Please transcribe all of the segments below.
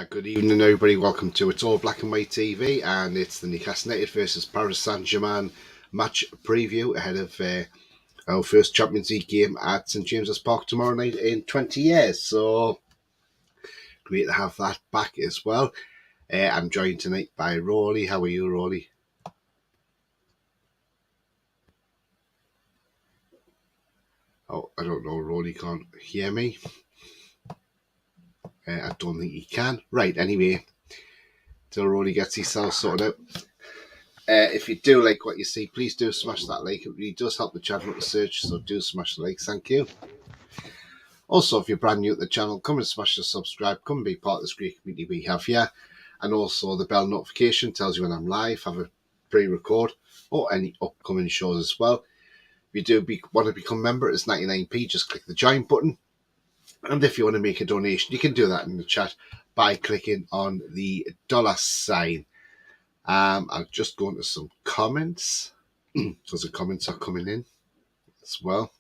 Good evening, everybody. Welcome to It's All Black and White TV, and it's the Newcastle United versus Paris Saint-Germain match preview ahead of our first Champions League game at St James's Park tomorrow night in 20 years. So great to have that back as well. I'm joined tonight by Roly. How are you, Roly? Oh, I don't know. Roly can't hear me. I don't think he can. Right, anyway, till Roly gets himself sorted out. If you do like what you see, please do smash that like. It really does help the channel to search, so do smash the like. Thank you. Also, if you're brand new to the channel, come and smash the subscribe. Come and be part of this great community we have here. And also the bell notification tells you when I'm live, have a pre-record, or any upcoming shows as well. If you do want to become a member, it's 99p. Just click the join button. And if you want to make a donation, you can do that in the chat by clicking on the $sign. I'll just go into some comments because the comments are coming in as well.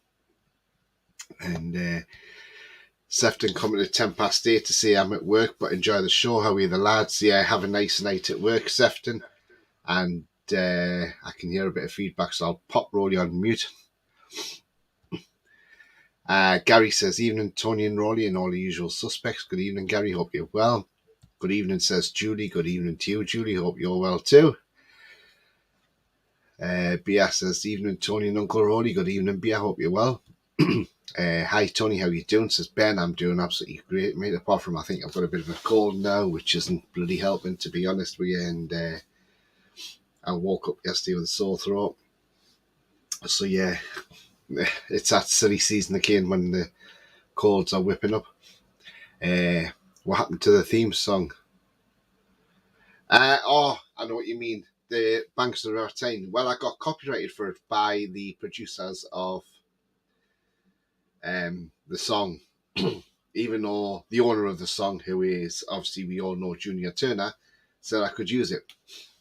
And Sefton coming at 8:10 to say I'm at work, but enjoy the show. How are you, the lads? Yeah, have a nice night at work, Sefton. And I can hear a bit of feedback, so I'll pop Roly on mute. Gary says, evening, Tony and Roly and all the usual suspects. Good evening, Gary. Hope you're well. Good evening, says Julie. Good evening to you, Julie. Hope you're well too. Bia says, evening, Tony and Uncle Roly. Good evening, Bia. Hope you're well. Hi, Tony. How you doing? Says Ben. I'm doing absolutely great, mate. Apart from, I think I've got a bit of a cold now, which isn't bloody helping, to be honest with you. And I woke up yesterday with a sore throat. So, yeah, it's that silly season again when the colds are whipping up. What happened to the theme song? I know what you mean. The Banks of the River Tyne. Well, I got copyrighted for it by the producers of the song, even though the owner of the song, who is obviously we all know Junior Turner, said I could use it.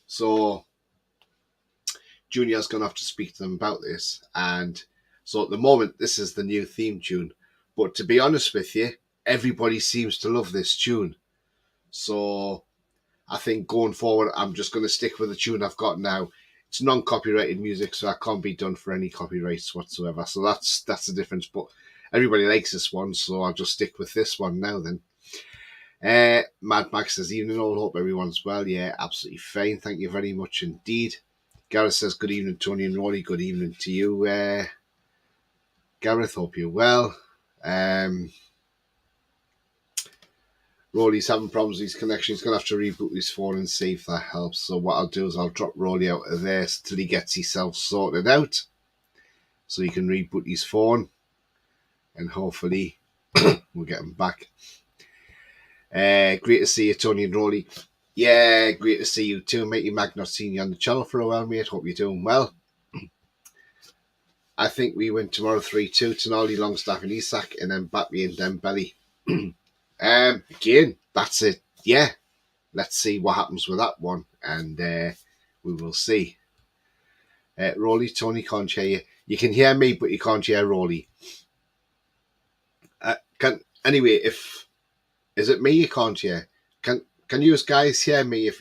So Junior's going to have to speak to them about this. And so at the moment, this is the new theme tune. But to be honest with you, everybody seems to love this tune. So I think going forward, I'm just going to stick with the tune I've got now. It's non-copyrighted music, so I can't be done for any copyrights whatsoever. So that's the difference. But everybody likes this one, so I'll just stick with this one now then. Mad Max says, evening all, hope everyone's well. Yeah, absolutely fine. Thank you very much indeed. Gareth says, good evening, Tony and Roly. Good evening to you, Gareth. Hope you're well. Roly's having problems with his connection. He's going to have to reboot his phone and see if that helps. So what I'll do is I'll drop Roly out of there till he gets himself sorted out. So he can reboot his phone. And hopefully we'll get him back. Great to see you, Tony and Roly. Yeah, great to see you too, matey. Mag, not seen you on the channel for a while, mate. Hope you're doing well. I think we win tomorrow 3-2. Tonali, Longstaff and Isak, and then Bappy and Dembele. Again, that's it. Yeah, let's see what happens with that one, and we will see. Roly, Tony can't hear you. You can hear me, but you can't hear Roly. Anyway, is it me you can't hear? Can you guys hear me? If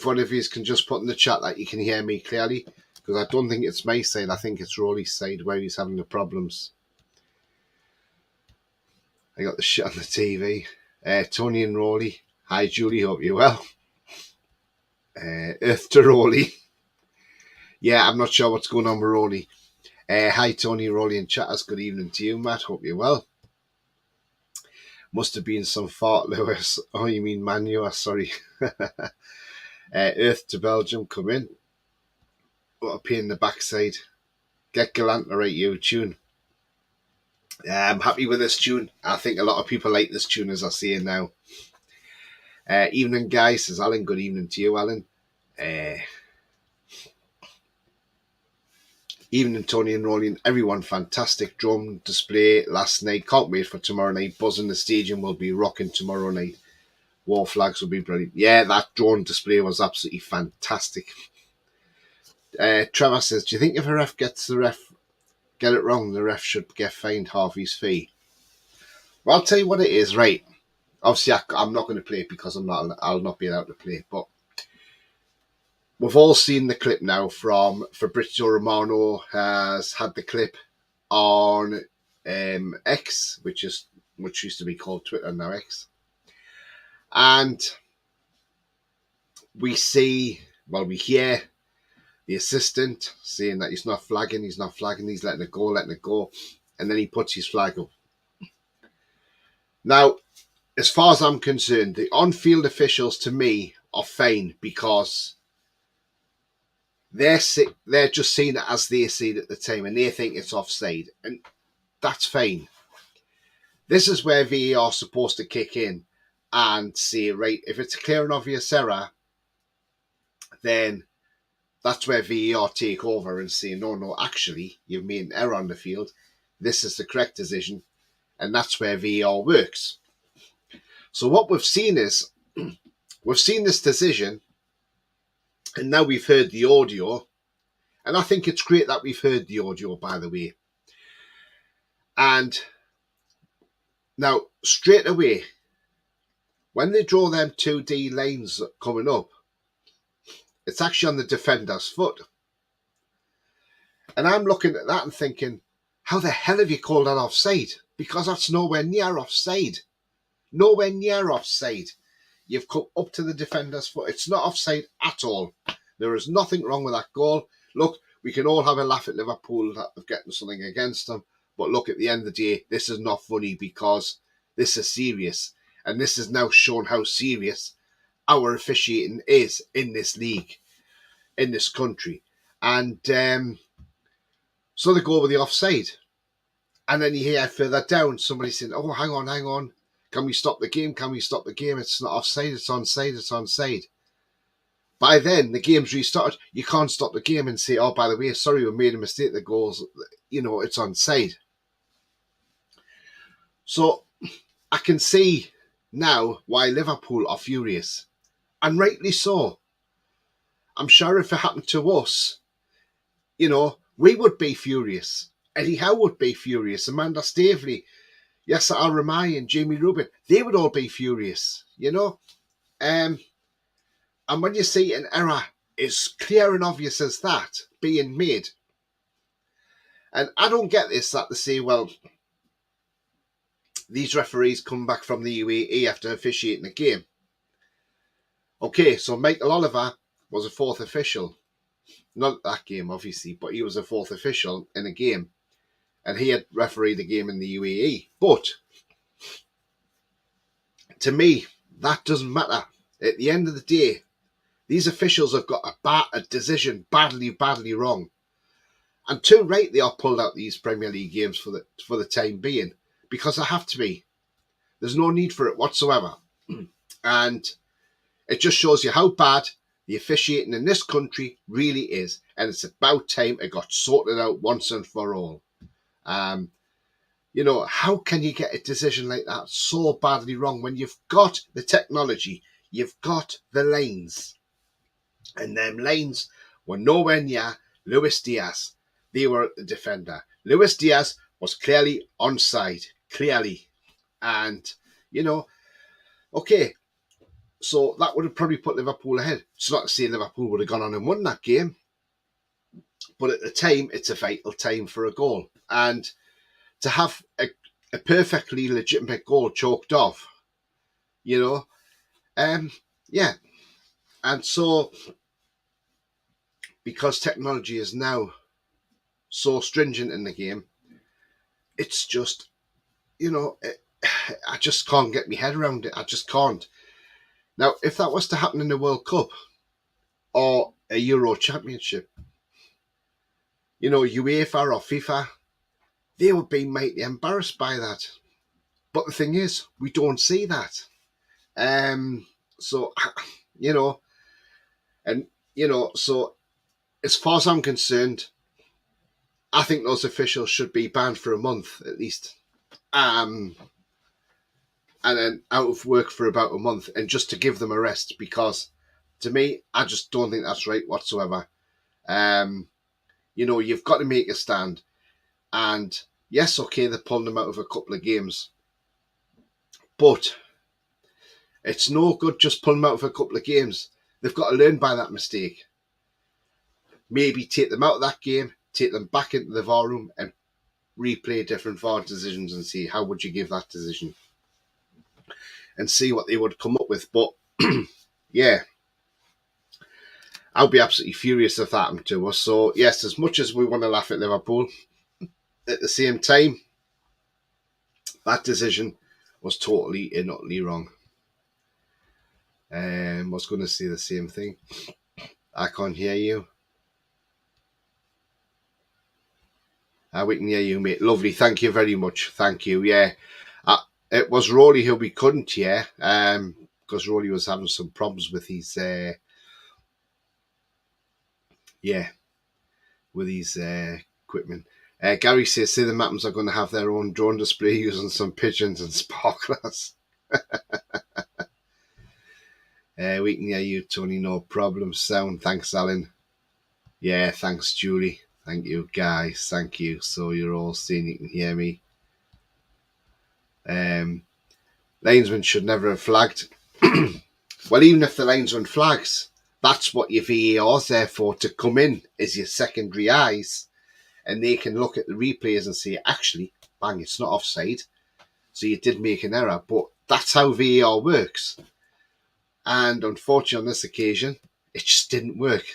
one of you can just put in the chat that you can hear me clearly, because I don't think it's my side. I think it's Roly's side where he's having the problems. I got the shit on the TV. Tony and Roly. Hi, Julie. Hope you're well. Earth to Roly. Yeah, I'm not sure what's going on with Roly. Hi, Tony, Roly, and chatters. Good evening to you, Matt. Hope you're well. Must have been some fart, Lewis. Oh, you mean Manu? Sorry. Earth to Belgium. Come in. What a pain in the backside. Get Gallant to write you a tune. I'm happy with this tune. I think a lot of people like this tune, as I see it now. Evening, guys, says Alan. Good evening to you, Alan. Evening, Tony and Roly, and everyone. Fantastic drone display last night. Can't wait for tomorrow night. Buzzing the stadium will be rocking tomorrow night. War flags will be brilliant. Yeah, that drone display was absolutely fantastic. Trevor says, do you think if a ref get it wrong, the ref should get fined half his fee? Well, I'll tell you what it is, right? Obviously, I'm not going to play it because I'll not be allowed to play it. But we've all seen the clip now from Fabrizio Romano has had the clip on X, which used to be called Twitter, now X. And we hear the assistant saying that he's not flagging, he's letting it go. And then he puts his flag up. Now, as far as I'm concerned, the on-field officials to me are fine because they're just seeing it as they see it at the time and they think it's offside. And that's fine. This is where VAR is supposed to kick in and say, right, if it's a clear and obvious error, then that's where VAR take over and say, no, actually, you've made an error on the field. This is the correct decision. And that's where VAR works. So what we've seen is, we've seen this decision, and now we've heard the audio. And I think it's great that we've heard the audio, by the way. And now, straight away, when they draw them 2D lanes coming up, it's actually on the defender's foot. And I'm looking at that and thinking, how the hell have you called that offside? Because that's nowhere near offside. Nowhere near offside. You've come up to the defender's foot. It's not offside at all. There is nothing wrong with that goal. Look, we can all have a laugh at Liverpool of getting something against them. But look, at the end of the day, this is not funny because this is serious. And this has now shown how serious our officiating is in this league, in this country. And so they go with the offside. And then you hear further down somebody saying, oh, hang on. Can we stop the game? It's not offside, it's onside. By then, the game's restarted. You can't stop the game and say, oh, by the way, sorry, we made a mistake. The goal's, it's onside. So I can see now why Liverpool are furious. And rightly so. I'm sure if it happened to us, we would be furious. Eddie Howe would be furious. Amanda Staveley, Yasser Al-Rumayyan and Jamie Rubin, they would all be furious, And when you see an error as clear and obvious as that being made, and I don't get this, that they say, well, these referees come back from the UAE after officiating a game. Okay, so Michael Oliver was a fourth official. Not that game, obviously, but he was a fourth official in a game. And he had refereed a game in the UAE. But to me, that doesn't matter. At the end of the day, these officials have got a decision badly wrong. And too right they are pulled out these Premier League games for the time being. Because they have to be. There's no need for it whatsoever. And it just shows you how bad the officiating in this country really is. And it's about time it got sorted out once and for all. How can you get a decision like that so badly wrong when you've got the technology, you've got the lanes, and them lanes were nowhere near Luis Diaz. They were the defender. Luis Diaz was clearly onside, clearly. And, okay, so that would have probably put Liverpool ahead. It's not to say Liverpool would have gone on and won that game, but at the time, it's a vital time for a goal. And to have a perfectly legitimate goal choked off, yeah. And so, because technology is now so stringent in the game, it's just, I just can't get my head around it. I just can't. Now, if that was to happen in the World Cup or a Euro Championship, UEFA or FIFA, they would be mighty embarrassed by that. But the thing is, we don't see that. So, so as far as I'm concerned, I think those officials should be banned for a month at least. And then out of work for about a month, and just to give them a rest, because to me, I just don't think that's right whatsoever. You've got to make a stand. And yes, okay, they're pulling them out of a couple of games. But It's no good just pulling them out for a couple of games. They've got to learn by that mistake. Maybe take them out of that game, take them back into the VAR room and replay different VAR decisions and see how would you give that decision and see what they would come up with. But yeah, I'll be absolutely furious if that happened to us. So yes, as much as we want to laugh at Liverpool, at the same time, that decision was totally and utterly wrong. I was going to say the same thing. I can't hear you. We can hear you, mate. Lovely. Thank you very much. Thank you. Yeah. It was Roly who we couldn't hear because Roly was having some problems with his equipment. Gary says, say the Mappins are going to have their own drone display using some pigeons and sparklers. We can hear you, Tony. No problem. Sound. Thanks, Alan. Yeah, thanks, Julie. Thank you, guys. Thank you. So you're all saying you can hear me. Linesman should never have flagged. Well, even if the linesman flags, that's what your VAR's there for, to come in as your secondary eyes, and they can look at the replays and say, actually, bang, it's not offside. So you did make an error, but that's how VAR works. And unfortunately, on this occasion, it just didn't work.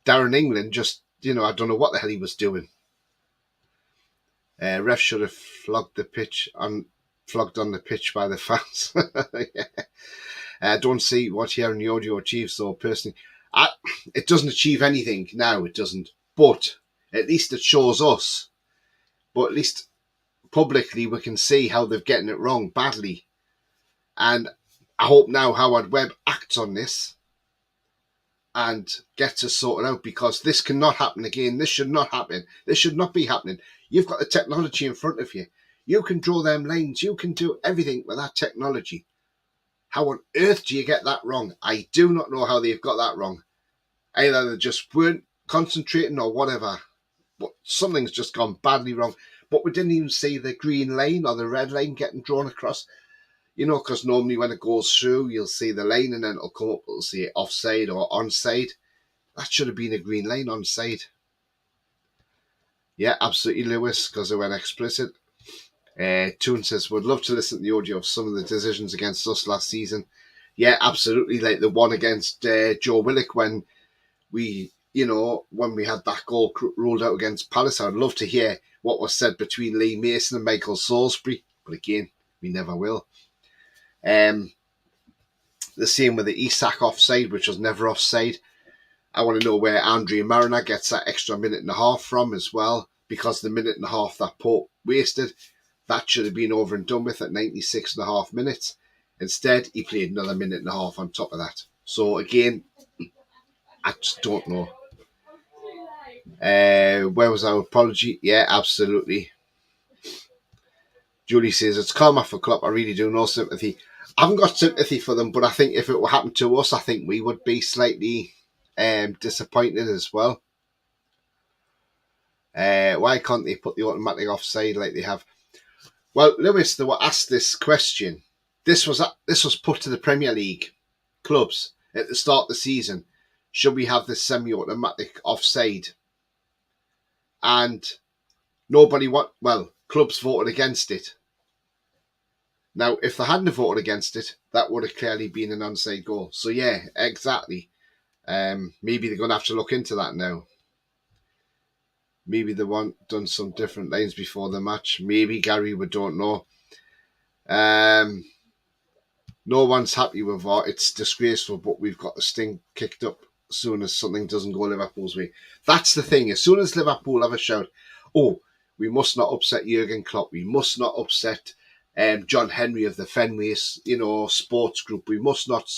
Darren England just, I don't know what the hell he was doing. Ref should have flogged on the pitch by the fans. Yeah. I don't see what here in the audio achieves. So personally, it doesn't achieve anything now. It doesn't. But at least it shows us. But at least publicly we can see how they're getting it wrong badly. And I hope now Howard Webb acts on this and gets us sorted out, because this cannot happen again. This should not happen. This should not be happening. You've got the technology in front of you. You can draw them lanes. You can do everything with that technology. How on earth do you get that wrong? I do not know how they've got that wrong. Either they just weren't concentrating or whatever. But something's just gone badly wrong. But we didn't even see the green lane or the red lane getting drawn across. Because normally when it goes through, you'll see the lane and then it'll come up, it'll say offside or onside. That should have been a green lane, onside. Yeah, absolutely, Lewis, because it went explicit. Toon says, would love to listen to the audio of some of the decisions against us last season. Yeah, absolutely. Like the one against Joe Willock when we had that goal ruled out against Palace. I'd love to hear what was said between Lee Mason and Michael Salisbury. But again, we never will. The same with the Isak offside, which was never offside. I want to know where Andrea Mariner gets that extra minute and a half from as well, because the minute and a half that Pope wasted, that should have been over and done with at 96 and a half minutes. Instead, he played another minute and a half on top of that. So again, I just don't know. Where was our apology? Yeah, absolutely. Julie says, it's karma for Klopp. I really do. No sympathy. I haven't got sympathy for them, but I think if it were happened to us, I think we would be slightly disappointed as well. Why can't they put the automatic offside like they have? Well, Lewis, they were asked this question. This was put to the Premier League clubs at the start of the season. Should we have this semi-automatic offside? And clubs voted against it. Now, if they hadn't voted against it, that would have clearly been an onside goal. So yeah, exactly. Maybe they're going to have to look into that now. Maybe they done some different lines before the match. Maybe, Gary, we don't know. No one's happy with VAR. It's disgraceful, but we've got the sting kicked up as soon as something doesn't go Liverpool's way. That's the thing. As soon as Liverpool have a shout, we must not upset Jurgen Klopp. We must not upset John Henry of the Fenway, sports group. We must not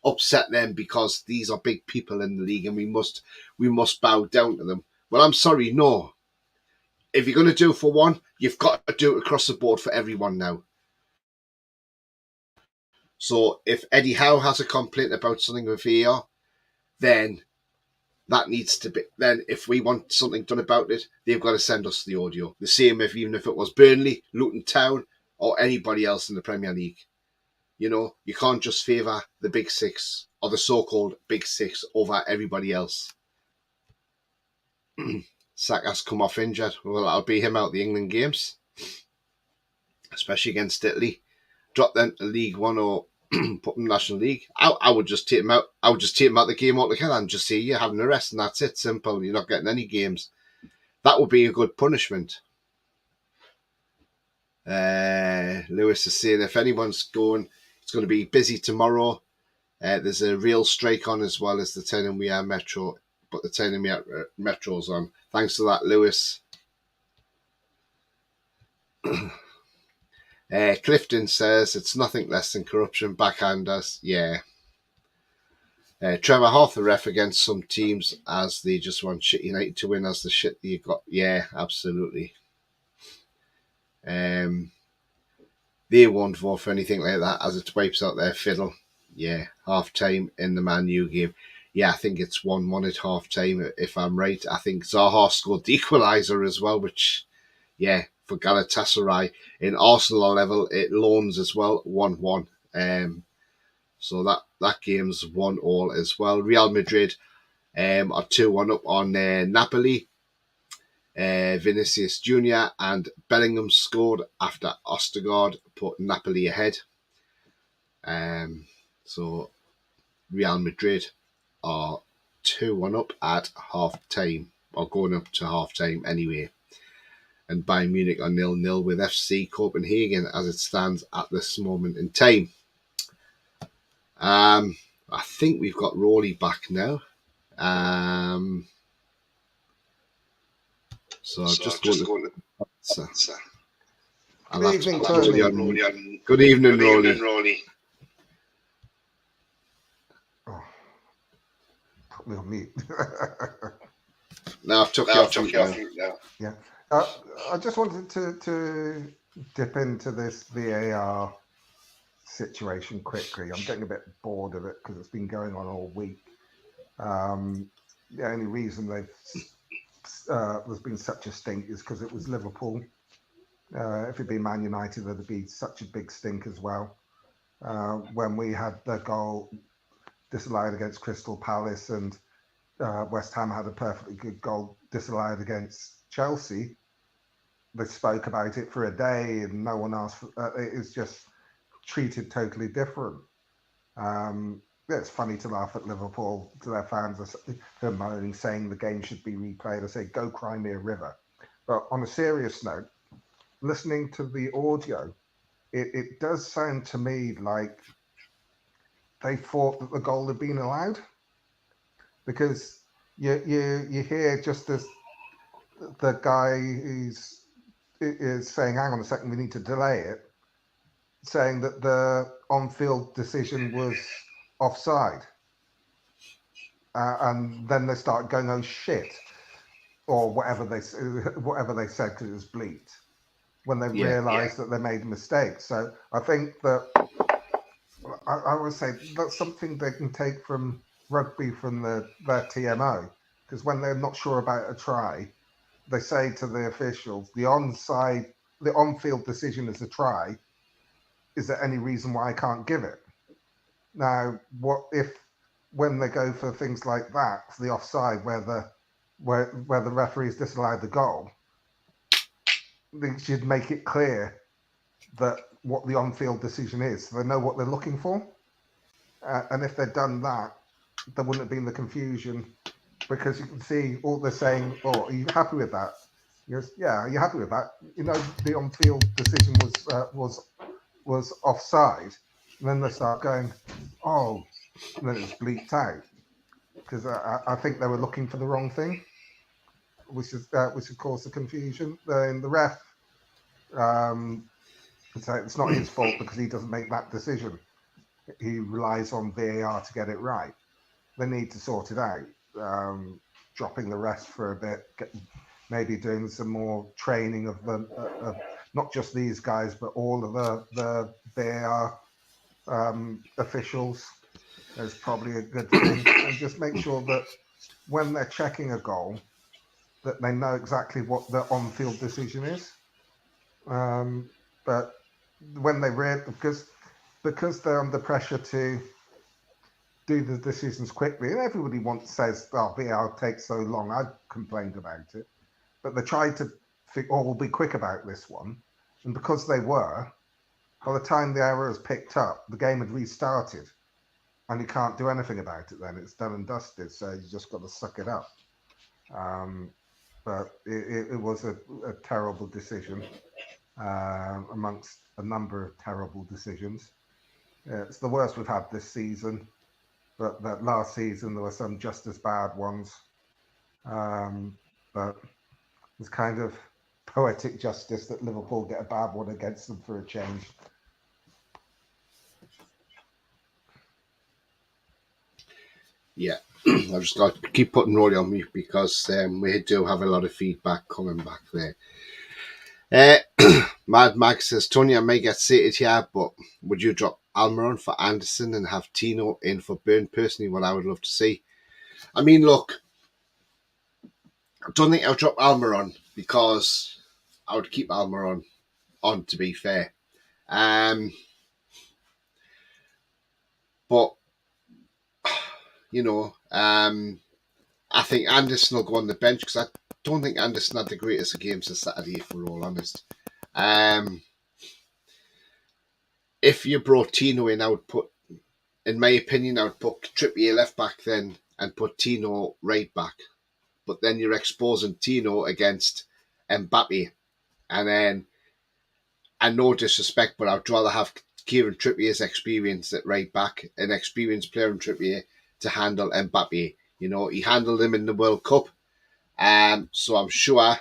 upset them because these are big people in the league and we must bow down to them. Well, I'm sorry, no. If you're going to do it for one, you've got to do it across the board for everyone now. So if Eddie Howe has a complaint about something with VAR, then that needs to be. Then if we want something done about it, they've got to send us the audio. The same even if it was Burnley, Luton Town, or anybody else in the Premier League. You can't just favour the big six or the so-called big six over everybody else. Saka's come off injured. Well, that'll be him out the England games, especially against Italy. Drop them to League One or put them National League. I would just take him out. I would just take him out the game altogether and just say you're having a rest and that's it. Simple. You're not getting any games. That would be a good punishment. Lewis is saying if anyone's going, it's going to be busy tomorrow. There's a real strike on as well as the Tenerife Metro, but the Tenerife Metro's on. Thanks for that, Lewis. Clifton says it's nothing less than corruption. Backhanders, yeah. Trevor, half the ref against some teams as they just want shit United to win as the shit you got. Yeah, absolutely. They won't vote for anything like that as it wipes out their fiddle. Yeah, half time in the Man U game. Yeah, I think it's 1-1 at half time if I'm right. I think Zaha scored the equaliser as well, which, yeah, for Galatasaray. In Arsenal level, it loans as well, 1-1. So that game's 1-1 as well. Real Madrid are 2-1 up on Napoli. Vinicius Jr. and Bellingham scored after Ostergaard put Napoli ahead. So Real Madrid are 2-1 up at half time, or going up to half time anyway. And Bayern Munich are 0-0 with FC Copenhagen as it stands at this moment in time. I think we've got Roly back now. So just going to. Good evening, Tony. Good evening, Roly. Oh, put me on mute. No, I've took you off mute now. Yeah. I just wanted to dip into this VAR situation quickly. I'm getting a bit bored of it because it's been going on all week. The only reason there's been such a stink is because it was Liverpool. If it'd been Man United, there'd be such a big stink as well. When we had the goal disallowed against Crystal Palace and West Ham had a perfectly good goal disallowed against Chelsea, they spoke about it for a day and no one asked. It was just treated totally different. It's funny to laugh at Liverpool, to their fans who are moaning, saying the game should be replayed. I say, go cry me a river. But on a serious note, listening to the audio, it does sound to me like they thought that the goal had been allowed, because you hear just as the guy is saying, hang on a second, we need to delay it, saying that the on-field decision was offside. And then they start going, oh shit, or whatever they said, because it was bleeped, when they realised that they made a mistake. So I think that I would say that's something they can take from rugby, from their TMO, because when they're not sure about a try, they say to the officials, the on-field decision is a try. Is there any reason why I can't give it? Now, what if when they go for things like that, the offside, where the referees disallowed the goal, they should make it clear that what the on-field decision is, so they know what they're looking for. And if they'd done that, there wouldn't have been the confusion, because you can see all they're saying, oh, are you happy with that? He goes, yeah, are you happy with that? You know, the on-field decision was offside. And then they start going, oh, and then it's bleeped out, because I think they were looking for the wrong thing, which would cause the confusion. Then the ref, it's not his fault because he doesn't make that decision. He relies on VAR to get it right. They need to sort it out. Dropping the rest for a bit, maybe doing some more training of not just these guys, but all of the VAR officials is probably a good thing. And just make sure that when they're checking a goal, that they know exactly what the on-field decision is. But when they because because they're under pressure to do the decisions quickly, and everybody says, "Oh, VAR takes so long." I've complained about it, but they tried to think, "Oh, we'll be quick about this one," and because they were, by the time the error was picked up, the game had restarted, and you can't do anything about it. Then it's done and dusted, so you just got to suck it up. But it was a terrible decision amongst a number of terrible decisions. It's the worst we've had this season, but that last season there were some just as bad ones. But it's kind of poetic justice that Liverpool get a bad one against them for a change. Yeah, I've just got to keep putting Roly on mute because we do have a lot of feedback coming back there. Mad Mag says, Tony, I may get sated here, but would you drop Almiron for Anderson and have Tino in for Burn? Personally, what I would love to see. I mean, look, I don't think I'll drop Almiron because I would keep Almiron on, to be fair. But, you know, I think Anderson will go on the bench because I don't think Anderson had the greatest of games this Saturday, if we're all honest. If you brought Tino in, I would put, in my opinion, I would put Trippier left back then and put Tino right back. But then you're exposing Tino against Mbappe. And then, and no disrespect, but I'd rather have Kieran Trippier's experience at right back, an experienced player in Trippier to handle Mbappe. You know, he handled him in the World Cup. So I'm sure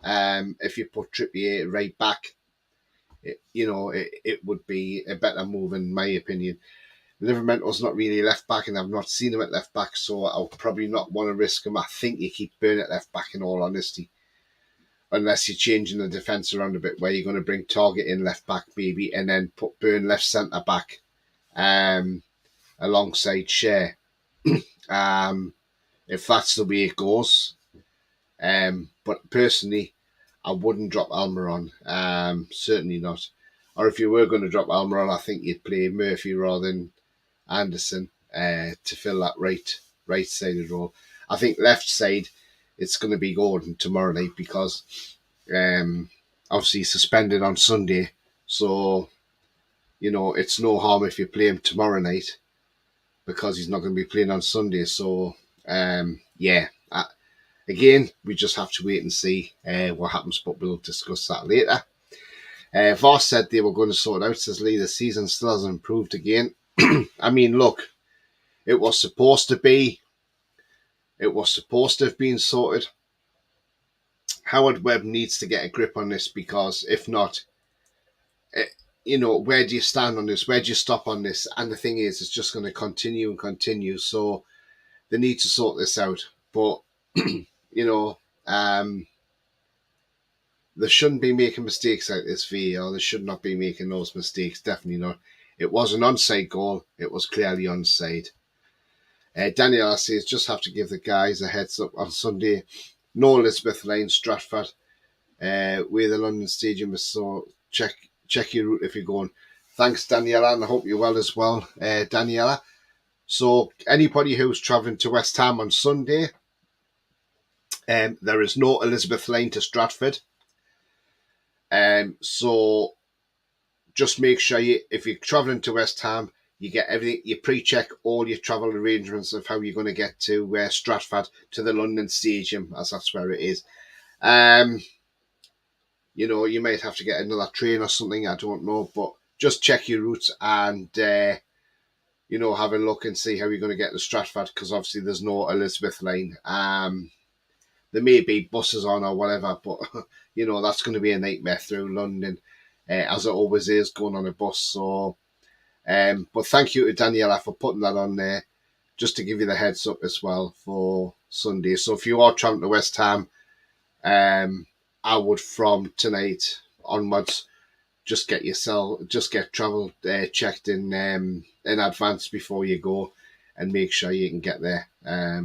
if you put Trippier right back, it would be a better move in my opinion. Livermento's not really left back, and I've not seen him at left back, so I'll probably not want to risk him. I think you keep Burn at left back in all honesty, unless you're changing the defence around a bit, where you're going to bring Target in left back maybe, and then put Burn left centre back alongside Shea. If that's the way it goes. But personally, I wouldn't drop Almiron. Certainly not. Or if you were going to drop Almiron, I think you'd play Murphy rather than Anderson to fill that right sided role. I think left side, it's going to be Gordon tomorrow night because obviously he's suspended on Sunday. So, it's no harm if you play him tomorrow night because he's not going to be playing on Sunday. So, again, we just have to wait and see what happens, but we'll discuss that later. Voss said they were going to sort it out, says Lee. The season still hasn't improved again. I mean, look, it was supposed to have been sorted. Howard Webb needs to get a grip on this because if not, where do you stand on this? Where do you stop on this? And the thing is, it's just going to continue and continue. So they need to sort this out. But, they shouldn't be making mistakes like this, VAR. They should not be making those mistakes. Definitely not. It was an onside goal. It was clearly onside. Daniel says, just have to give the guys a heads up on Sunday. No Elizabeth Line, Stratford. Where the London Stadium is, so check your route if you're going. Thanks, Daniela, and I hope you're well as well, Daniela. So anybody who's travelling to West Ham on Sunday, there is no Elizabeth Line to Stratford. So just make sure if you're travelling to West Ham, you get everything, you pre-check all your travel arrangements of how you're going to get to Stratford, to the London Stadium, as that's where it is. You might have to get another train or something, I don't know, but just check your routes and, have a look and see how you're going to get to Stratford, because obviously there's no Elizabeth Line. There may be buses on or whatever, but, that's going to be a nightmare through London, as it always is going on a bus. So, but thank you to Daniela for putting that on there, just to give you the heads up as well for Sunday. So if you are traveling to West Ham, I would from tonight onwards just get travel checked in advance before you go, and make sure you can get there,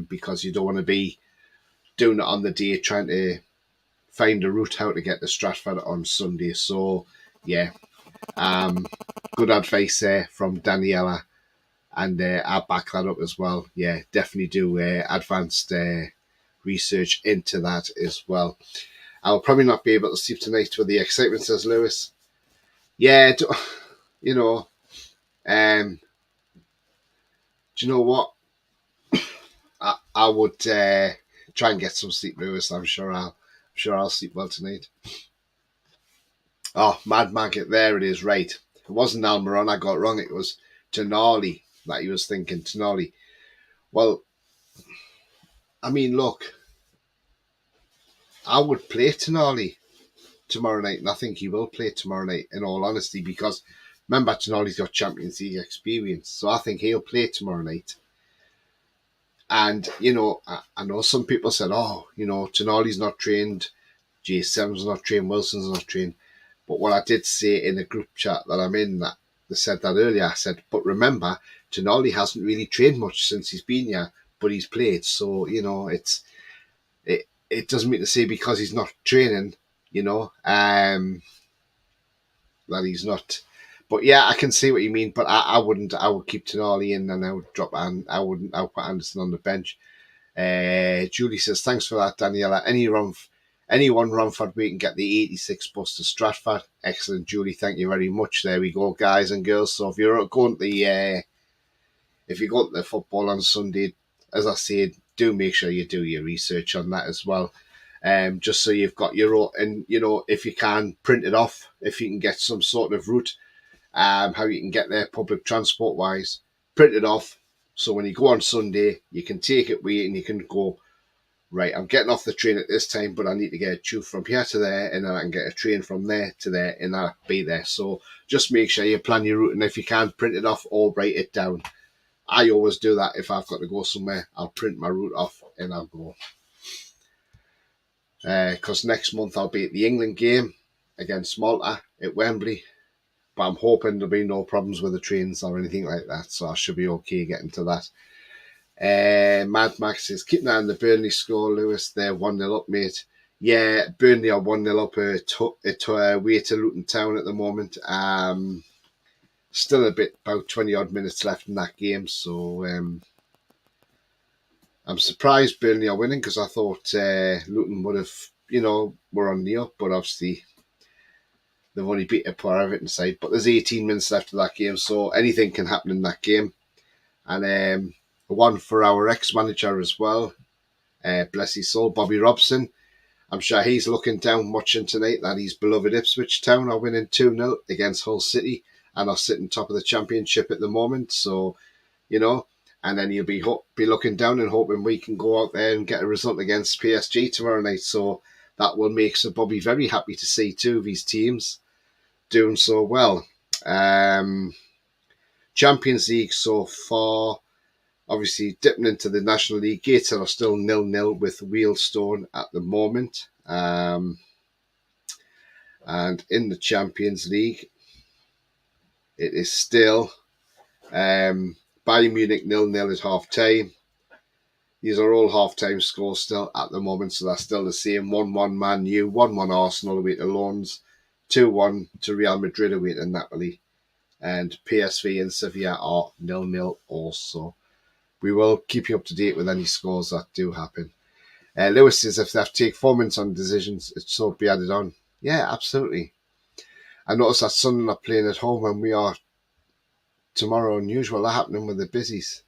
because you don't want to be doing it on the day trying to find a route how to get to Stratford on Sunday. So yeah, good advice there from Daniela, and I'll back that up as well. Yeah, definitely do advanced research into that as well. I'll probably not be able to sleep tonight with the excitement, says Lewis. Yeah, you know, do you know what? I would try and get some sleep, Lewis. I'm sure I'll sleep well tonight. Oh, Mad Maggot, there it is, right. It wasn't Almiron, I got it wrong. It was Tonali that he was thinking, Tonali. Well, I mean, look, I would play Tonali tomorrow night, and I think he will play tomorrow night, in all honesty, because remember, Tonali's got Champions League experience, so I think he'll play tomorrow night. And, I know some people said, Tonali's not trained, J7's not trained, Wilson's not trained. But what I did say in a group chat that I'm in, that they said that earlier, I said, but remember, Tonali hasn't really trained much since he's been here, but he's played. So, it doesn't mean to say because he's not training, that he's not. But yeah, I can see what you mean. But I would keep Tonali in, and I would drop, and I would put Anderson on the bench. Julie says, thanks for that, Daniela. Anyone Romford, we can get the 86 bus to Stratford. Excellent, Julie. Thank you very much. There we go, guys and girls. So if you're going to the football on Sunday, as I said, do make sure you do your research on that as well. Just so you've got your own, and if you can print it off, if you can get some sort of route, how you can get there public transport wise, print it off. So when you go on Sunday, you can take it with you and you can go, right, I'm getting off the train at this time, but I need to get a tube from here to there, and then I can get a train from there to there, and I'll be there. So just make sure you plan your route, and if you can, print it off or write it down. I always do that. If I've got to go somewhere, I'll print my route off and I'll go. Because next month I'll be at the England game against Malta at Wembley, but I'm hoping there'll be no problems with the trains or anything like that, so I should be okay getting to that. Mad Max says, keep an eye on the Burnley score, Lewis. They're 1-0 up, mate. Yeah, Burnley are 1-0 up way to Luton Town at the moment. Still about 20 odd minutes left in that game, so I'm surprised Burnley are winning, because I thought Luton would have, were on the up, but obviously they've only beat a poor Everton side. But there's 18 minutes left of that game, so anything can happen in that game. And one for our ex-manager as well, bless his soul, Bobby Robson. I'm sure he's looking down watching tonight that his beloved Ipswich Town are winning 2-0 against Hull City and are sitting top of the championship at the moment. So, and then he'll be looking down and hoping we can go out there and get a result against PSG tomorrow night. So that will make Sir Bobby very happy to see two of his teams doing so well. Champions League so far, obviously dipping into the National League. Gateshead are still 0-0 with Wealdstone at the moment. And in the Champions League, it is still Bayern Munich 0-0 at half-time. These are all half-time scores still at the moment, so that's still the same. 1-1 Man U, 1-1 Arsenal away to Lens, 2-1 to Real Madrid away to Napoli. And PSV and Sevilla are 0-0 also. We will keep you up to date with any scores that do happen. Lewis says, if they have to take 4 minutes on decisions, it should be added on. Yeah, absolutely. I noticed that Sunderland are playing at home, and we are tomorrow unusual. That happening with the busies.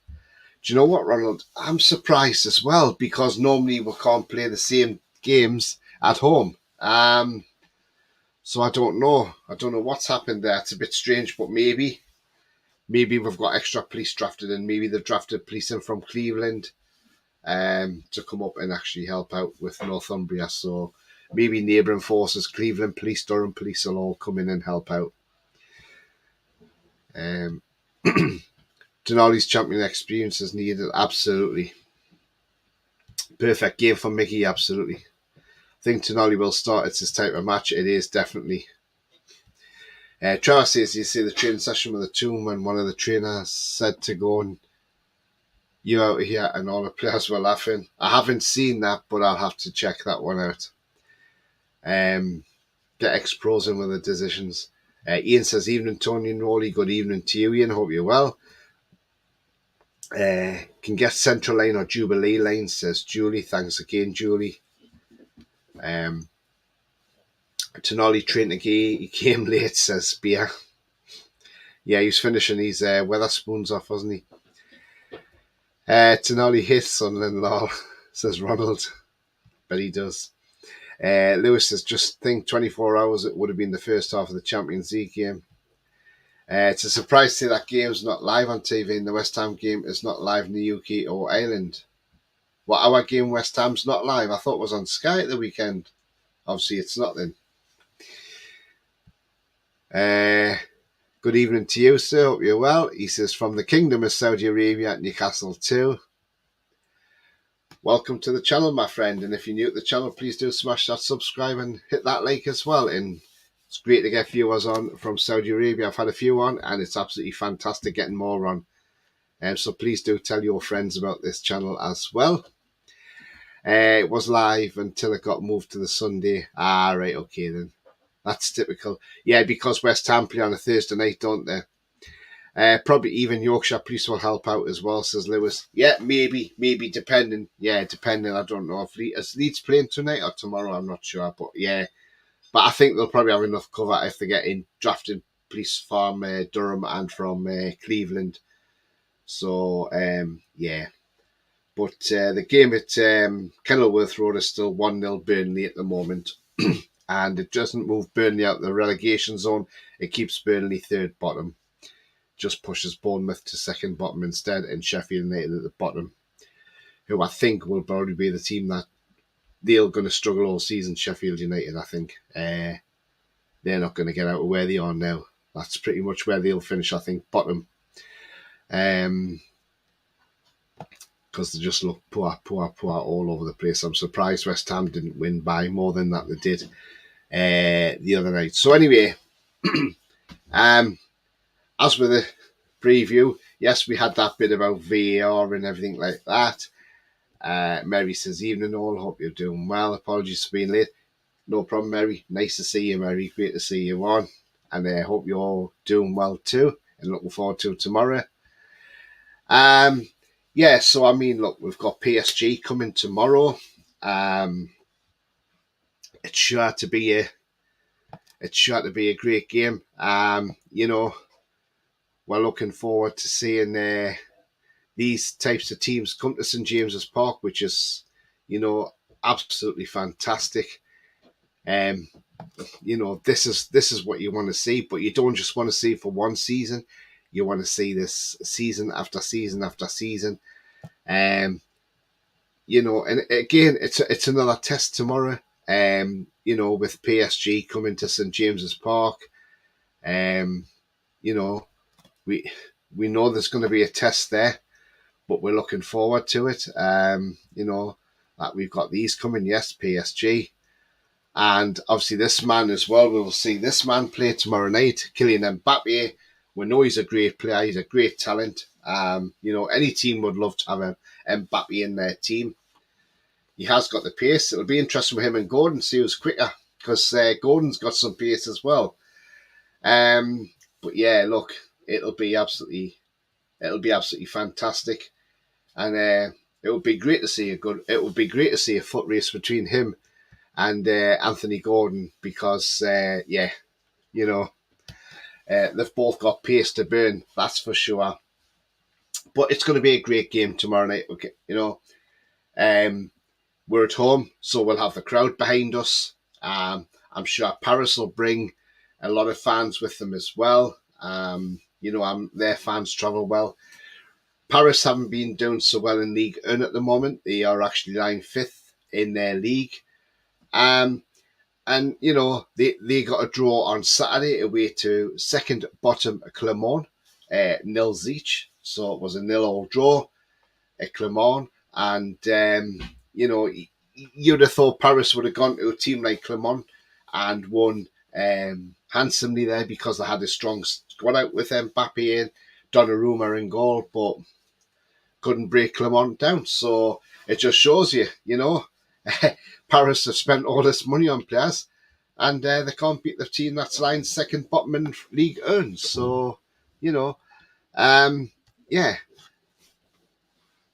Do you know what, Ronald? I'm surprised as well, because normally we can't play the same games at home. So I don't know. I don't know what's happened there. It's a bit strange, but maybe we've got extra police drafted in. Maybe they've drafted police in from Cleveland to come up and actually help out with Northumbria. So maybe neighbouring forces, Cleveland Police, Durham Police will all come in and help out. Denali's champion experience is needed. Absolutely. Perfect game for Mickey. Absolutely. I think Tonali will start. It's his type of match. It is definitely. Trevor says, you see the training session with the tomb when one of the trainers said to go and you out of here, and all the players were laughing. I haven't seen that, but I'll have to check that one out. Get ex-pros in with the decisions. Ian says, evening, Tony and Roly. Good evening to you, Ian. Hope you're well. Can get Central Lane or Jubilee Lane, says Julie. Thanks again, Julie. Tonolly Trinity, he came late, says Beer. Yeah, he was finishing his Weatherspoons off, wasn't he? Tonolly his son-in-law, says Ronald. But he does. Lewis says, just think 24 hours it would have been the first half of the Champions League game. It's a surprise to see that game's not live on TV, and the West Ham game is not live in the UK or Ireland. Well, our game West Ham's not live. I thought it was on Sky at the weekend. Obviously, it's not then. Good evening to you, sir. Hope you're well. He says, from the Kingdom of Saudi Arabia, Newcastle too. Welcome to the channel, my friend. And if you're new to the channel, please do smash that subscribe and hit that like as well. And it's great to get viewers on from Saudi Arabia. I've had a few on, and it's absolutely fantastic getting more on. So please do tell your friends about this channel as well. It was live until it got moved to the Sunday. Ah, right, okay then. That's typical. Yeah, because West Ham play on a Thursday night, don't they? Probably even Yorkshire Police will help out as well, says Lewis. Yeah, maybe, depending. Yeah, depending. I don't know if Leeds playing tonight or tomorrow. I'm not sure, but yeah. But I think they'll probably have enough cover if they get in drafted police from Durham and from Cleveland. So, yeah. But the game at Kenilworth Road is still 1-0 Burnley at the moment. And it doesn't move Burnley out of the relegation zone. It keeps Burnley third bottom. Just pushes Bournemouth to second bottom instead, and Sheffield United at the bottom, who I think will probably be the team that they're going to struggle all season. Sheffield United, I think. They're not going to get out of where they are now. That's pretty much where they'll finish, I think, bottom. Because they just look poor all over the place. I'm surprised West Ham didn't win by more than that they did the other night. So anyway, as with the preview, yes, we had that bit about VAR and everything like that. Mary says, evening all, hope you're doing well. Apologies for being late. No problem, Mary. Nice to see you, Mary. Great to see you on. And I hope you're all doing well too, and looking forward to tomorrow. Yeah, so I mean, look, we've got PSG coming tomorrow. It's sure to be a great game. You know, we're looking forward to seeing these types of teams come to St James's Park, which is, you know, absolutely fantastic. You know, this is what you want to see, but you don't just want to see for one season. You want to see this season after season after season. You know, and again, it's another test tomorrow. You know, with PSG coming to St James's Park. You know, we know there's going to be a test there, but we're looking forward to it. You know, that we've got these coming, yes, PSG. And obviously this man as well, we will see this man play tomorrow night, Kylian Mbappe. We know he's a great player, he's a great talent. You know, any team would love to have a Mbappe in their team. He has got the pace. It'll be interesting with him and Gordon, see who's quicker, because Gordon's got some pace as well. But yeah, look, it'll be absolutely fantastic, and it would be great to see a foot race between him and Anthony Gordon, because yeah, you know, they've both got pace to burn, that's for sure. But it's going to be a great game tomorrow night. Okay, you know, we're at home, so we'll have the crowd behind us. I'm sure Paris will bring a lot of fans with them as well. You know, their fans travel well. Paris haven't been doing so well in League 1 at the moment. They are actually lying 5th in their league. And, you know, they got a draw on Saturday away to second bottom Clermont, 0 each. So it was a 0-0 draw at Clermont. And, you know, you'd have thought Paris would have gone to a team like Clermont and won handsomely there, because they had a strong squad out with Mbappe and Donnarumma in goal, but couldn't break Clermont down. So it just shows you, you know, Paris have spent all this money on players, and they can't beat the team that's lying second bottom in League Earns. So, yeah,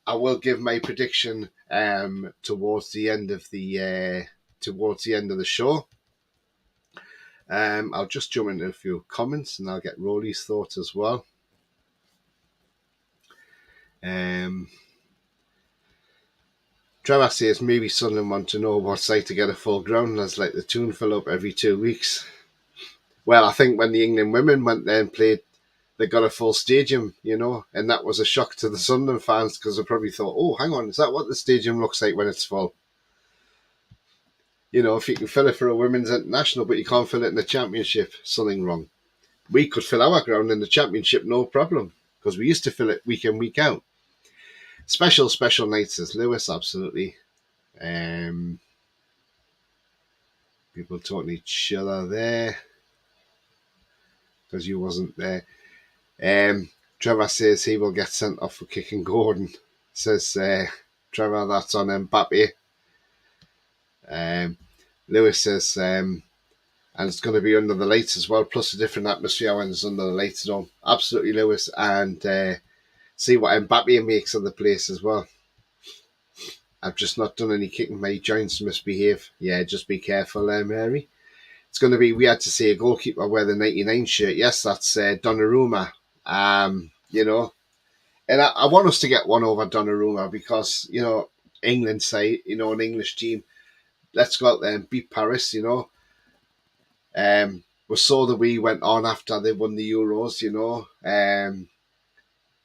I will give my prediction towards the end of the show. I'll just jump into a few comments and I'll get Roly's thoughts as well. Trevor says maybe Sunderland want to know what site to get a full ground as like the tune fill up every 2 weeks. Well, I think when the England women went there and played, they got a full stadium, and that was a shock to the Sunderland fans because they probably thought, oh, hang on, is that what the stadium looks like when it's full? If you can fill it for a women's international, but you can't fill it in the championship, something wrong. We could fill our ground in the championship, no problem, because we used to fill it week in, week out. Special nights, says Lewis, absolutely. People talking to each other there because you wasn't there. Trevor says he will get sent off for kicking Gordon. Says Trevor, that's on Mbappe. Lewis says, and it's going to be under the lights as well, plus a different atmosphere when it's under the lights. Absolutely, Lewis, and see what Mbappe makes of the place as well. I've just not done any kicking. My joints misbehave. Yeah, just be careful there, Mary. It's going to be, we had to see a goalkeeper wear the 99 shirt. Yes, that's Donnarumma. And I want us to get one over Donnarumma because, England say, an English team, let's go out there and beat Paris, We saw that we went on after they won the Euros,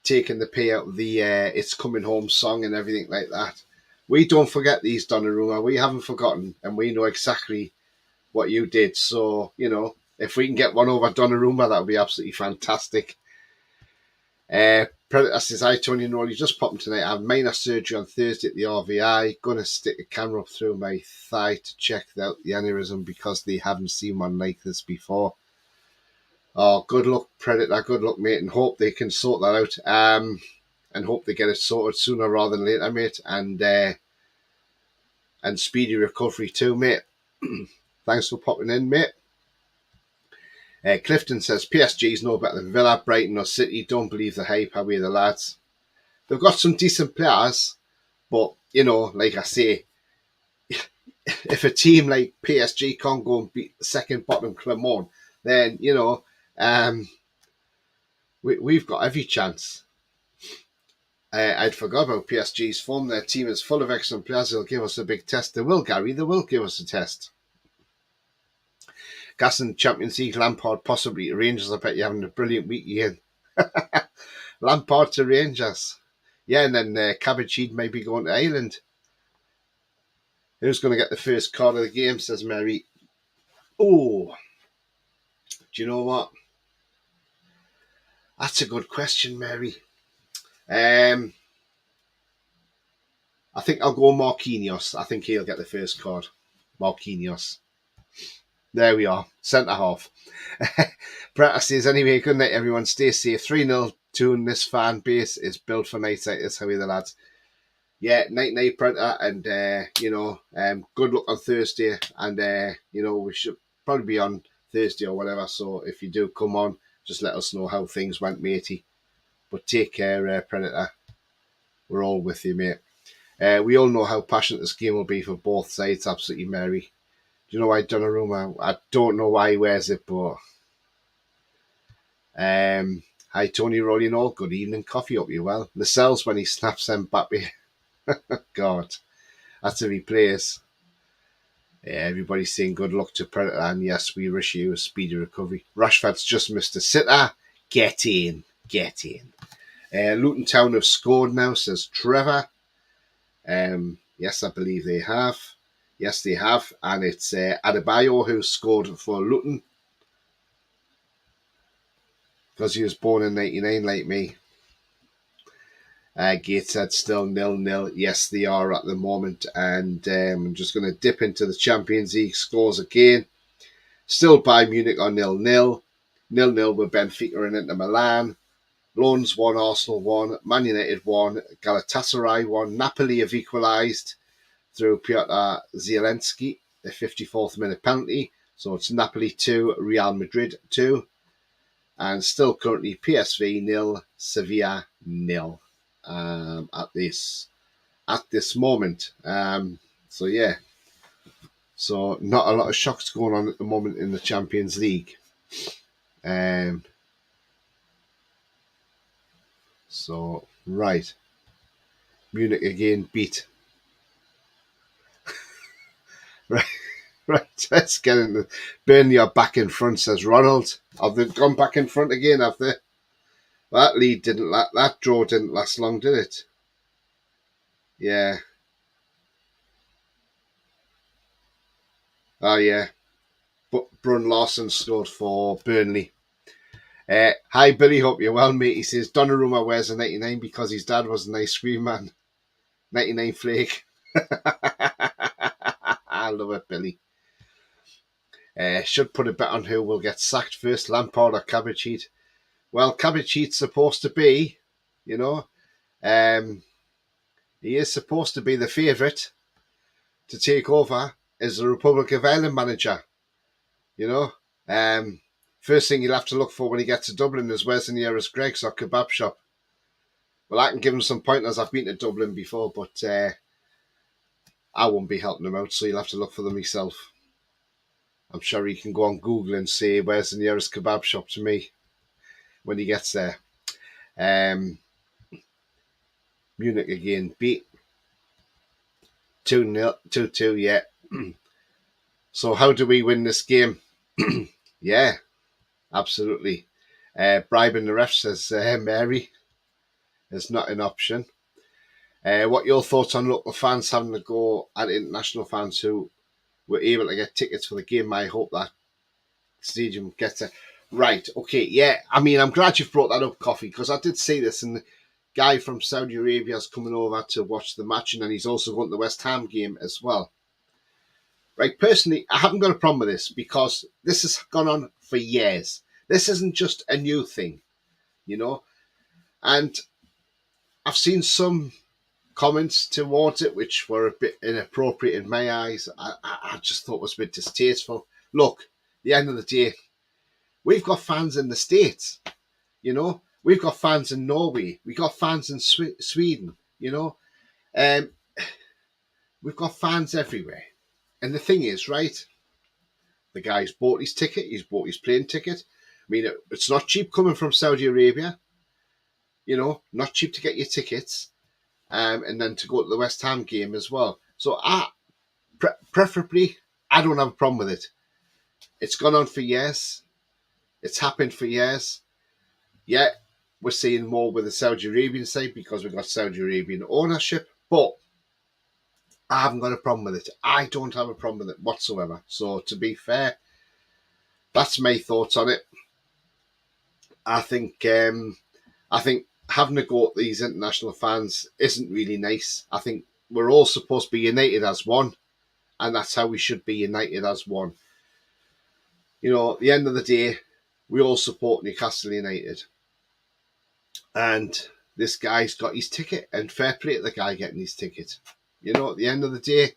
taking the pay out of the It's Coming Home song and everything like that. We don't forget these, Donnarumma. We haven't forgotten, and we know exactly what you did. So, if we can get one over Donnarumma, that would be absolutely fantastic. Predator says, hi, Tony and Roly, just popping tonight. I have minor surgery on Thursday at the RVI. Gonna stick a camera up through my thigh to check out the aneurysm because they haven't seen one like this before. Oh, good luck, Predator. Good luck, mate, and hope they can sort that out. And hope they get it sorted sooner rather than later, mate. And speedy recovery too, mate. Thanks for popping in, mate. Clifton says, PSG's no better than Villa, Brighton or City. Don't believe the hype, are we, the lads? They've got some decent players, but, like I say, if a team like PSG can't go and beat the second bottom Clermont, then, we've got every chance. I'd forgot about PSG's form. Their team is full of excellent players. They'll give us a big test. They will, Gary. They will give us a test. Gas in Champions League, Lampard possibly to Rangers. I bet you're having a brilliant week, Ian. Lampard to Rangers. Yeah, and then Cabbage Heed may be going to Ireland. Who's going to get the first card of the game, says Mary. Oh, do you know what? That's a good question, Mary. I think I'll go Marquinhos. I think he'll get the first card. Marquinhos. There we are. Centre half. Predator says, anyway, good night, everyone. Stay safe. 3-0 tune. This fan base is built for night out. That's how we the lads. Yeah, night, Predator. And, good luck on Thursday. And, we should probably be on Thursday or whatever. So if you do come on, just let us know how things went, matey. But take care, Predator. We're all with you, mate. We all know how passionate this game will be for both sides. Absolutely, Mary. Do you know why Donnarumma? I don't know why he wears it, but... Hi, Tony, Roly and all. Good evening. Coffee, hope you well. Lascelles when he snaps Mbappe. God. That's if he plays. Yeah, everybody's saying good luck to Predator, and yes, we wish you a speedy recovery. Rashford's just missed a sitter. Get in. Luton Town have scored now, says Trevor. Yes, I believe they have. Yes, they have. And it's Adebayo who scored for Luton. Because he was born in 99 like me. Gateshead still 0-0. Yes, they are at the moment. And I'm just going to dip into the Champions League scores again. Still Bayern Munich on 0-0. 0-0 with Benfica and Inter Milan. Lens 1, Arsenal 1, Man United 1, Galatasaray 1. Napoli have equalised through Piotr Zielinski, the 54th minute penalty. So it's Napoli 2, Real Madrid 2, and still currently PSV 0, Sevilla 0 at this moment. So yeah, so not a lot of shocks going on at the moment in the Champions League. So right, Munich again beat. Right. Right, let's get into Burnley are back in front, says Ronald. Have they gone back in front again, have they? That lead that draw didn't last long, did it? Yeah. Oh, yeah. But Brun Larson scored for Burnley. Hi, Billy. Hope you're well, mate. He says Donnarumma wears a 99 because his dad was an ice cream man. 99 flake. I love it, Billy. Should put a bet on who will get sacked first, Lampard or Cabbage Heat. Well, Cabbage Heat's supposed to be, you know, he is supposed to be the favourite to take over as the Republic of Ireland manager. You know, first thing you'll have to look for when he gets to Dublin is where's the nearest Greg's or kebab shop. Well, I can give him some pointers. I've been to Dublin before, but I won't be helping him out, so you'll have to look for them yourself. I'm sure he can go on Google and say where's the nearest kebab shop to me when he gets there. Munich again beat 2-2, yeah. So how do we win this game? Yeah, absolutely. Bribing the ref, says Mary, is not an option. What your thoughts on local fans having to go at international fans who were able to get tickets for the game? I hope that stadium gets it. Right, okay, yeah. I mean, I'm glad you've brought that up, Coffee, because I did see this, and the guy from Saudi Arabia is coming over to watch the match, and then he's also going to the West Ham game as well. Right, personally, I haven't got a problem with this because this has gone on for years. This isn't just a new thing, you know. And I've seen some comments towards it which were a bit inappropriate in my eyes. I just thought it was a bit distasteful. Look, at the end of the day, we've got fans in the States, you know. We've got fans in Norway. We've got fans in Sweden, you know. We've got fans everywhere. And the thing is, right, the guy's bought his ticket. He's bought his plane ticket. I mean, it's not cheap coming from Saudi Arabia. You know, not cheap to get your tickets. And then to go to the West Ham game as well. So preferably, I don't have a problem with it. It's gone on for years. It's happened for years. Yeah, we're seeing more with the Saudi Arabian side because we've got Saudi Arabian ownership. But I haven't got a problem with it. I don't have a problem with it whatsoever. So to be fair, that's my thoughts on it. I think having to go at these international fans isn't really nice. I think we're all supposed to be united as one, and that's how we should be united as one. You know, at the end of the day, we all support Newcastle United. And this guy's got his ticket, and fair play to the guy getting his ticket. You know, at the end of the day,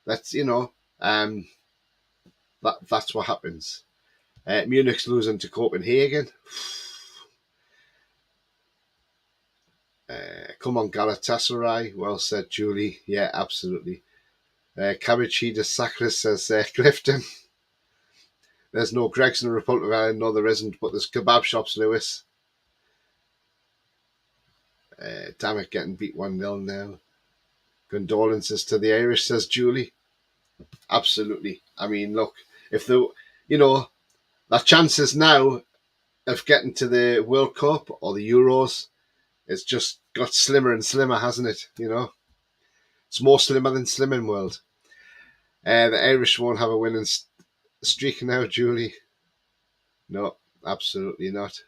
that's, you know, that's what happens. Munich's losing to Copenhagen. Come on, Galatasaray. Well said, Julie. Yeah, absolutely. Cabbage Heater Sacris says Clifton. There's no Greg's in the Republic of Ireland. No, there isn't, but there's kebab shops, Lewis. Damn it, getting beat 1-0 now. Condolences to the Irish, says Julie. Absolutely. I mean, look, if the, you know, that chances now of getting to the World Cup or the Euros, it's just got slimmer and slimmer, hasn't it? You know, it's more slimmer than Slimming World. The Irish won't have a winning streak now, Julie. No, absolutely not.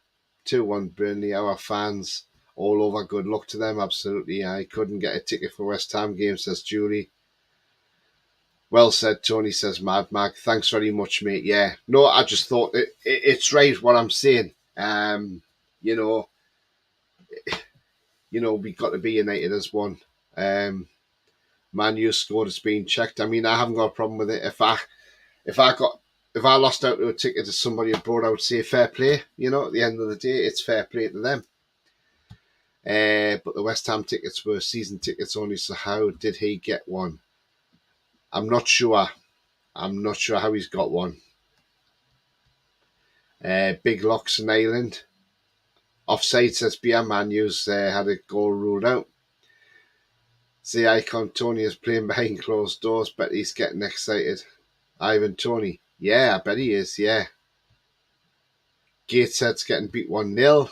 2-1 Burnley, our fans all over. Good luck to them, absolutely. I couldn't get a ticket for West Ham game, says Julie. Well said, Tony, says Mad Mag. Thanks very much, mate. Yeah. No, I just thought it's right what I'm saying. You know, we've got to be united as one. Man U scored, it's being checked. I mean, I haven't got a problem with it. if I lost out to a ticket to somebody abroad, I would say fair play. You know, at the end of the day, it's fair play to them. But the West Ham tickets were season tickets only, so how did he get one? I'm not sure. I'm not sure how he's got one. Big Locks in Ireland. Offside says Beer Man had a goal ruled out. The icon Tony is playing behind closed doors, but he's getting excited. Ivan Tony. Yeah, I bet he is, yeah. Gateshead's getting beat 1-0.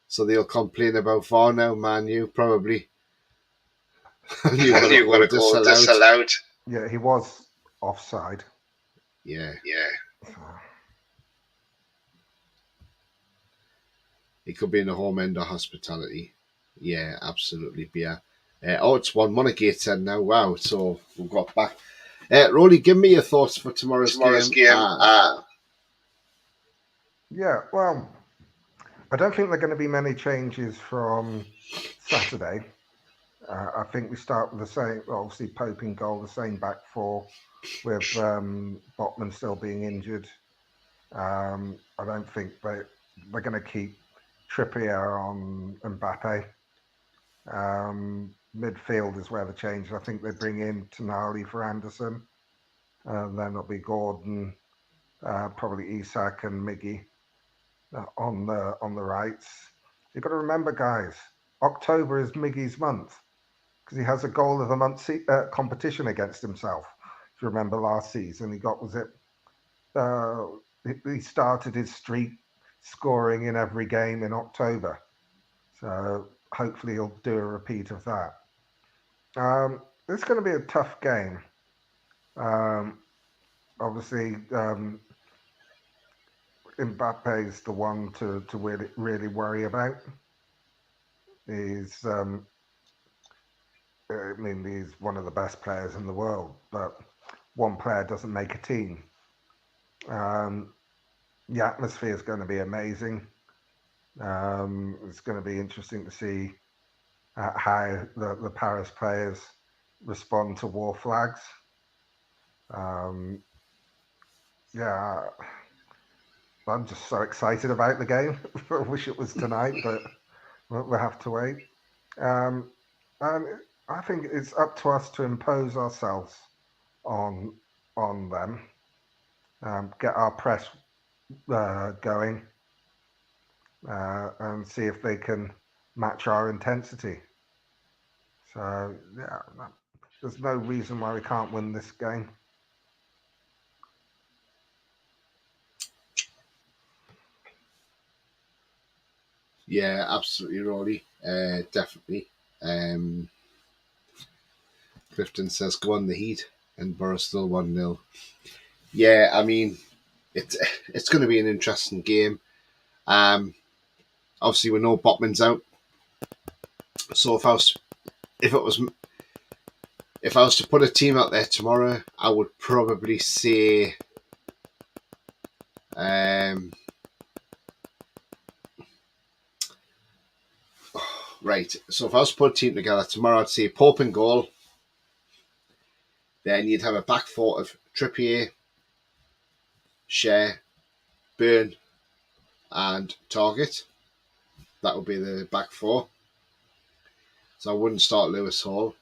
So they'll complain about VAR now, Man U, probably. You've got a goal disallowed. Yeah, he was offside. Yeah. He could be in the home end or hospitality. Yeah, absolutely, Beer. It's 1-1 at Gateshead now. Wow, so we've got back. Roly, give me your thoughts for tomorrow's game. Yeah, well, I don't think there are going to be many changes from Saturday. I think we start with the same, obviously Pope in goal, the same back four, with Botman still being injured. I don't think they're going to keep Trippier on Mbappe. Midfield is where the change. I think they bring in Tonali for Anderson. Then it'll be Gordon, probably Isak and Miggy on the rights. You've got to remember, guys, October is Miggy's month because he has a goal of the month competition against himself. If you remember last season, he started his streak scoring in every game in October. So hopefully he'll do a repeat of that. It's going to be a tough game. Obviously, Mbappe is the one to really worry about. He's one of the best players in the world, but one player doesn't make a team. The atmosphere is going to be amazing. It's going to be interesting to see how the Paris players respond to war flags. I'm just so excited about the game. I wish it was tonight, but we'll have to wait. And I think it's up to us to impose ourselves on them, get our press going, and see if they can match our intensity. So yeah, there's no reason why we can't win this game. Yeah, absolutely, Rory. Definitely. Clifton says, go on the Heat, and Borough still 1-0. Yeah, I mean, it's going to be an interesting game. Obviously, we know Botman's out. So if I was to put a team out there tomorrow, I would probably say right. So if I was to put a team together tomorrow, I'd say Pope in goal. Then you'd have a back four of Trippier, Share, Burn, and Target. That would be the back four. So I wouldn't start Lewis Hall.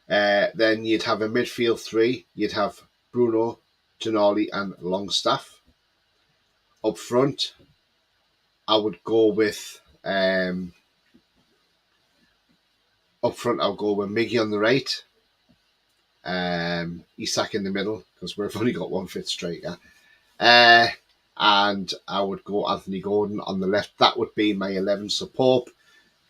Then you'd have a midfield three. You'd have Bruno, Tonali, and Longstaff. Up front, I would go with Miggy on the right, Isak in the middle because we've only got one fit striker, and I would go Anthony Gordon on the left. That would be my 11. So Pope,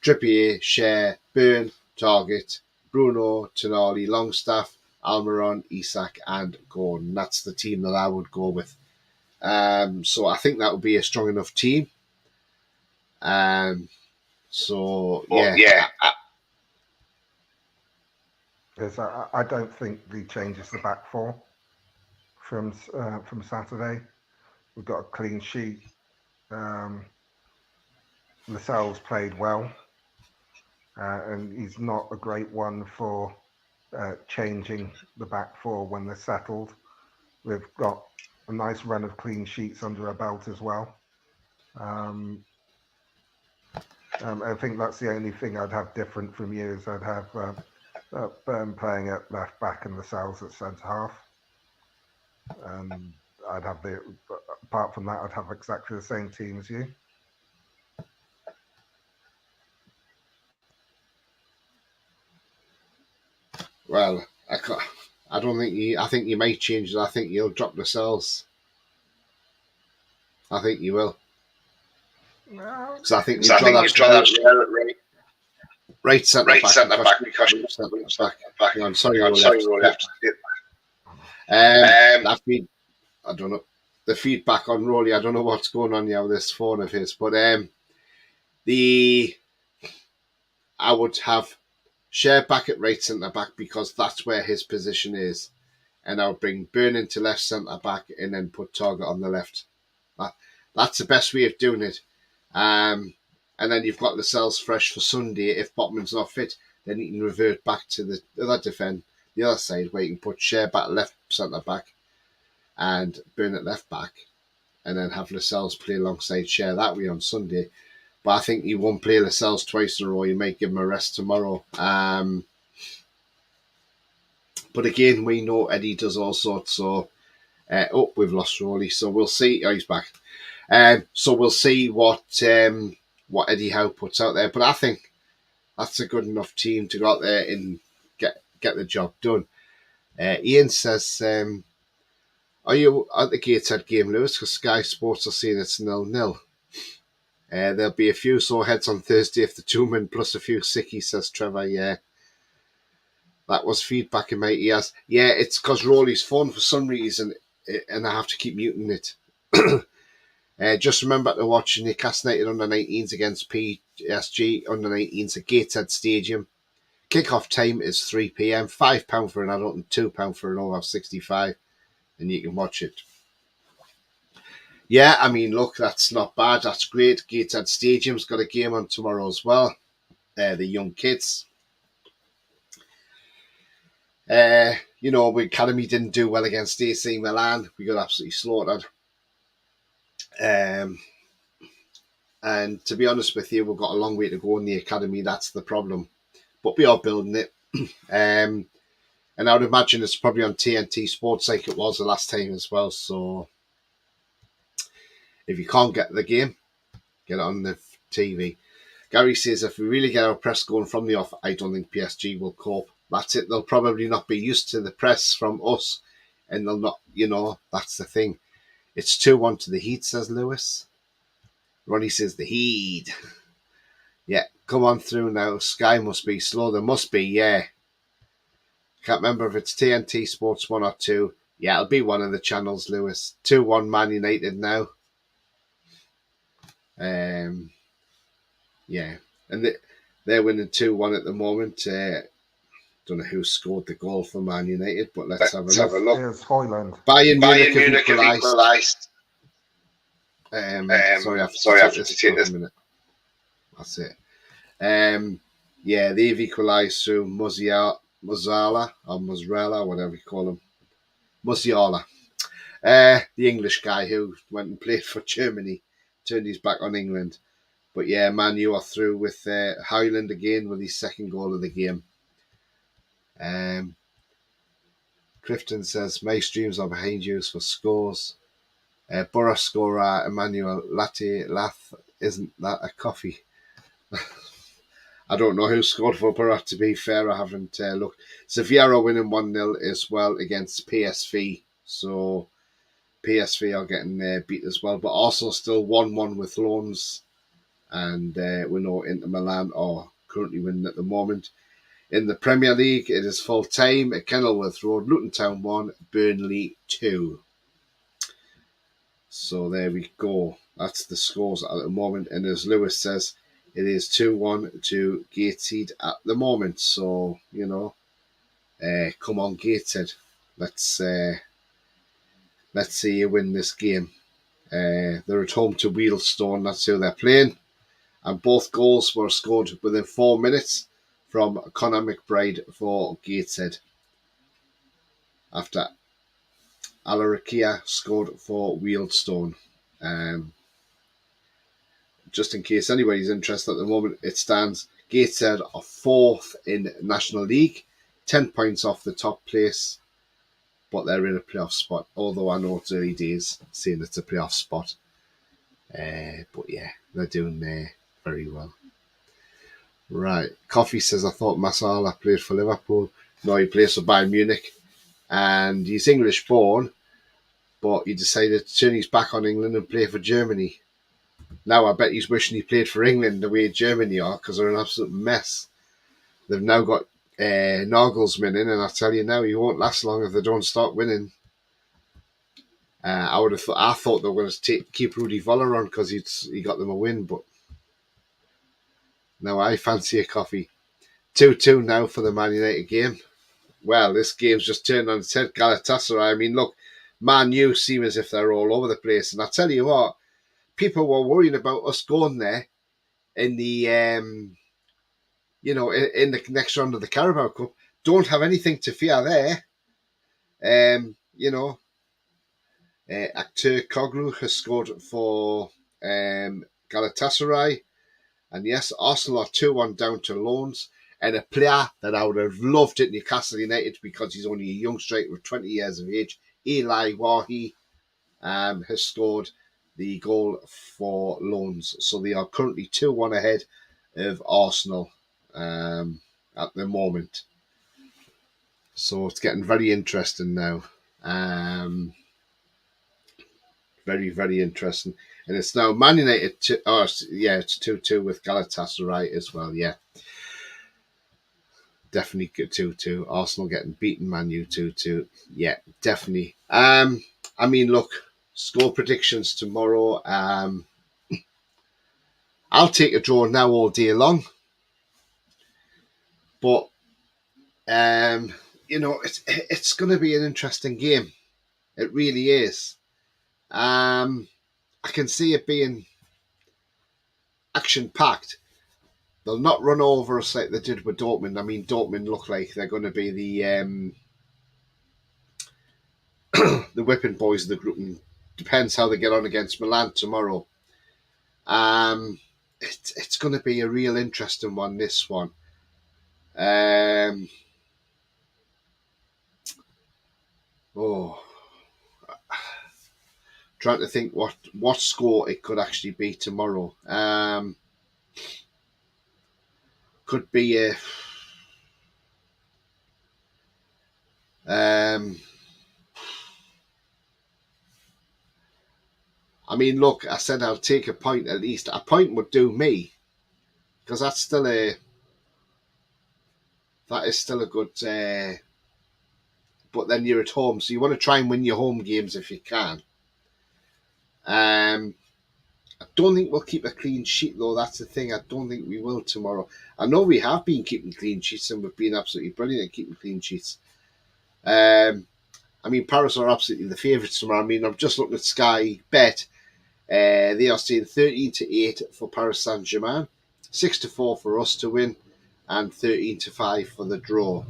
Trippier, Share, Burn, Target, Bruno, Tonali, Longstaff, Almiron, Isak, and Gordon. That's the team that I would go with. So I think that would be a strong enough team. So yeah. Yes, I don't think he changes the back four from Saturday. We've got a clean sheet. Lascelles played well, and he's not a great one for changing the back four when they're settled. We've got a nice run of clean sheets under our belt as well. I think that's the only thing I'd have different from you is I'd have Burn playing at left back and Lascelles at centre half. And I'd have apart from that, I'd have exactly the same team as you. Well, I don't think you. I think you might change it. I think you'll drop Lascelles. I think you will. Because I think you'd rather have right centre back because centre back. I'm sorry, Roly. That feed, I don't know the feedback on Roly. I don't know what's going on here with this phone of his, but I would have Share back at right centre back because that's where his position is, and I would bring Burn into left centre back and then put Target on the left. That's the best way of doing it. And then you've got Lascelles fresh for Sunday. If Botman's not fit, then you can revert back to the other side where you can put Share back left centre back and Burn at left back, and then have Lascelles play alongside Share that way on Sunday. But I think you won't play Lascelles twice in a row. You might give him a rest tomorrow. But again, we know Eddie does all sorts. So, we've lost Roly. So we'll see. Oh, he's back. So we'll see what Eddie Howe puts out there. But I think that's a good enough team to go out there and get the job done. Ian says, are you at the Gateshead game, Lewis? Because Sky Sports are saying it's 0-0. There'll be a few sore heads on Thursday if the 2 men plus a few sickies, says Trevor. Yeah. That was feedback in my ears. Yeah, it's because Roly's phone for some reason, and I have to keep muting it. Just remember to watch Newcastle United under-19s against PSG under-19s at Gateshead Stadium. Kick-off time is 3 p.m, £5 for an adult and £2 for an over 65, and you can watch it. Yeah, I mean, look, that's not bad. That's great. Gateshead Stadium's got a game on tomorrow as well. The young kids. Academy didn't do well against AC Milan. We got absolutely slaughtered. And to be honest with you, we've got a long way to go in the academy. That's the problem. But we are building it. And I would imagine it's probably on TNT Sports like it was the last time as well. So if you can't get the game, get it on the TV. Gary says, if we really get our press going from the off, I don't think PSG will cope. That's it. They'll probably not be used to the press from us. And they'll not, that's the thing. It's 2-1 to the Heat, says Lewis. Ronnie says, the Heat. Yeah, come on through now. Sky must be slow. There must be, yeah. Can't remember if it's TNT Sports 1 or 2. Yeah, it'll be one of the channels, Lewis. 2-1 Man United now. Yeah, and they're winning 2-1 at the moment. Don't know who scored the goal for Man United, but let's have a look. It's Hoyland. Bayern Munich have equalised. Sorry, I have to take this a minute. That's it. Yeah, they've equalised through Musiala, or Musrella, whatever you call him. Musiala. The English guy who went and played for Germany, turned his back on England. But yeah, Man U are through with Hoyland again with his second goal of the game. Clifton says, my streams are behind you for scores. Borough scorer Emmanuel Lath, isn't that a coffee? I don't know who scored for Borough, to be fair. I haven't looked. Sevilla winning 1-0 as well against PSV. So PSV are getting beat as well. But also still 1-1 with loans. And we know Inter Milan are currently winning at the moment. In the Premier League, it is full time at Kenilworth Road, Luton Town 1, Burnley 2. So there we go. That's the scores at the moment. And as Lewis says, it is 2-1 to Gateshead at the moment. So, come on, Gateshead. Let's see you win this game. They're at home to Wealdstone. That's who they're playing. And both goals were scored within 4 minutes. from Conor McBride for Gateshead. After Alarakia scored for Wealdstone. Just in case anybody's interested at the moment, it stands Gateshead are 4th in National League, 10 points off the top place, but they're in a playoff spot, although I know it's early days saying it's a playoff spot. But yeah, they're doing very well. Right. Coffee says, I thought Masala played for Liverpool. No, he plays for Bayern Munich. And he's English born, but he decided to turn his back on England and play for Germany. Now I bet he's wishing he played for England the way Germany are, because they're an absolute mess. They've now got Nagelsmann in, and I tell you now, he won't last long if they don't start winning. I thought they were going to keep Rudy Voller on because he got them a win, but now I fancy a coffee. 2-2 now for the Man United game. Well, this game's just turned on its head. Galatasaray. I mean, look, Man U seem as if they're all over the place, and I tell you what, people were worrying about us going there in the in the next round of the Carabao Cup. Don't have anything to fear there. Akhter Koglu has scored for Galatasaray. And yes, Arsenal are 2-1 down to loans. And a player that I would have loved at Newcastle United because he's only a young striker with 20 years of age, Eli Wahi, has scored the goal for loans. So they are currently 2-1 ahead of Arsenal at the moment. So it's getting very interesting now. Very, very interesting. And it's now Man United. It's 2-2 with Galatasaray as well. Yeah. Definitely 2-2. Arsenal getting beaten, Man U 2-2. Yeah, definitely. I mean, look, score predictions tomorrow. I'll take a draw now all day long. But, it's going to be an interesting game. It really is. I can see it being action-packed. They'll not run over us like they did with Dortmund. I mean, Dortmund look like they're going to be the the whipping boys of the group. And depends how they get on against Milan tomorrow. It's going to be a real interesting one, this one. Trying to think what score it could actually be tomorrow. Could be a I mean, look, I said I'll take a point at least. A point would do me, because that is still a good. But then you're at home, so you want to try and win your home games if you can. I don't think we'll keep a clean sheet, though. That's the thing. I don't think we will tomorrow. I know we have been keeping clean sheets, and we've been absolutely brilliant at keeping clean sheets. I mean, Paris are absolutely the favourites tomorrow. I mean, I'm just looking at Sky Bet. They are saying 13-8 for Paris Saint-Germain, 6-4 for us to win, and 13-5 for the draw.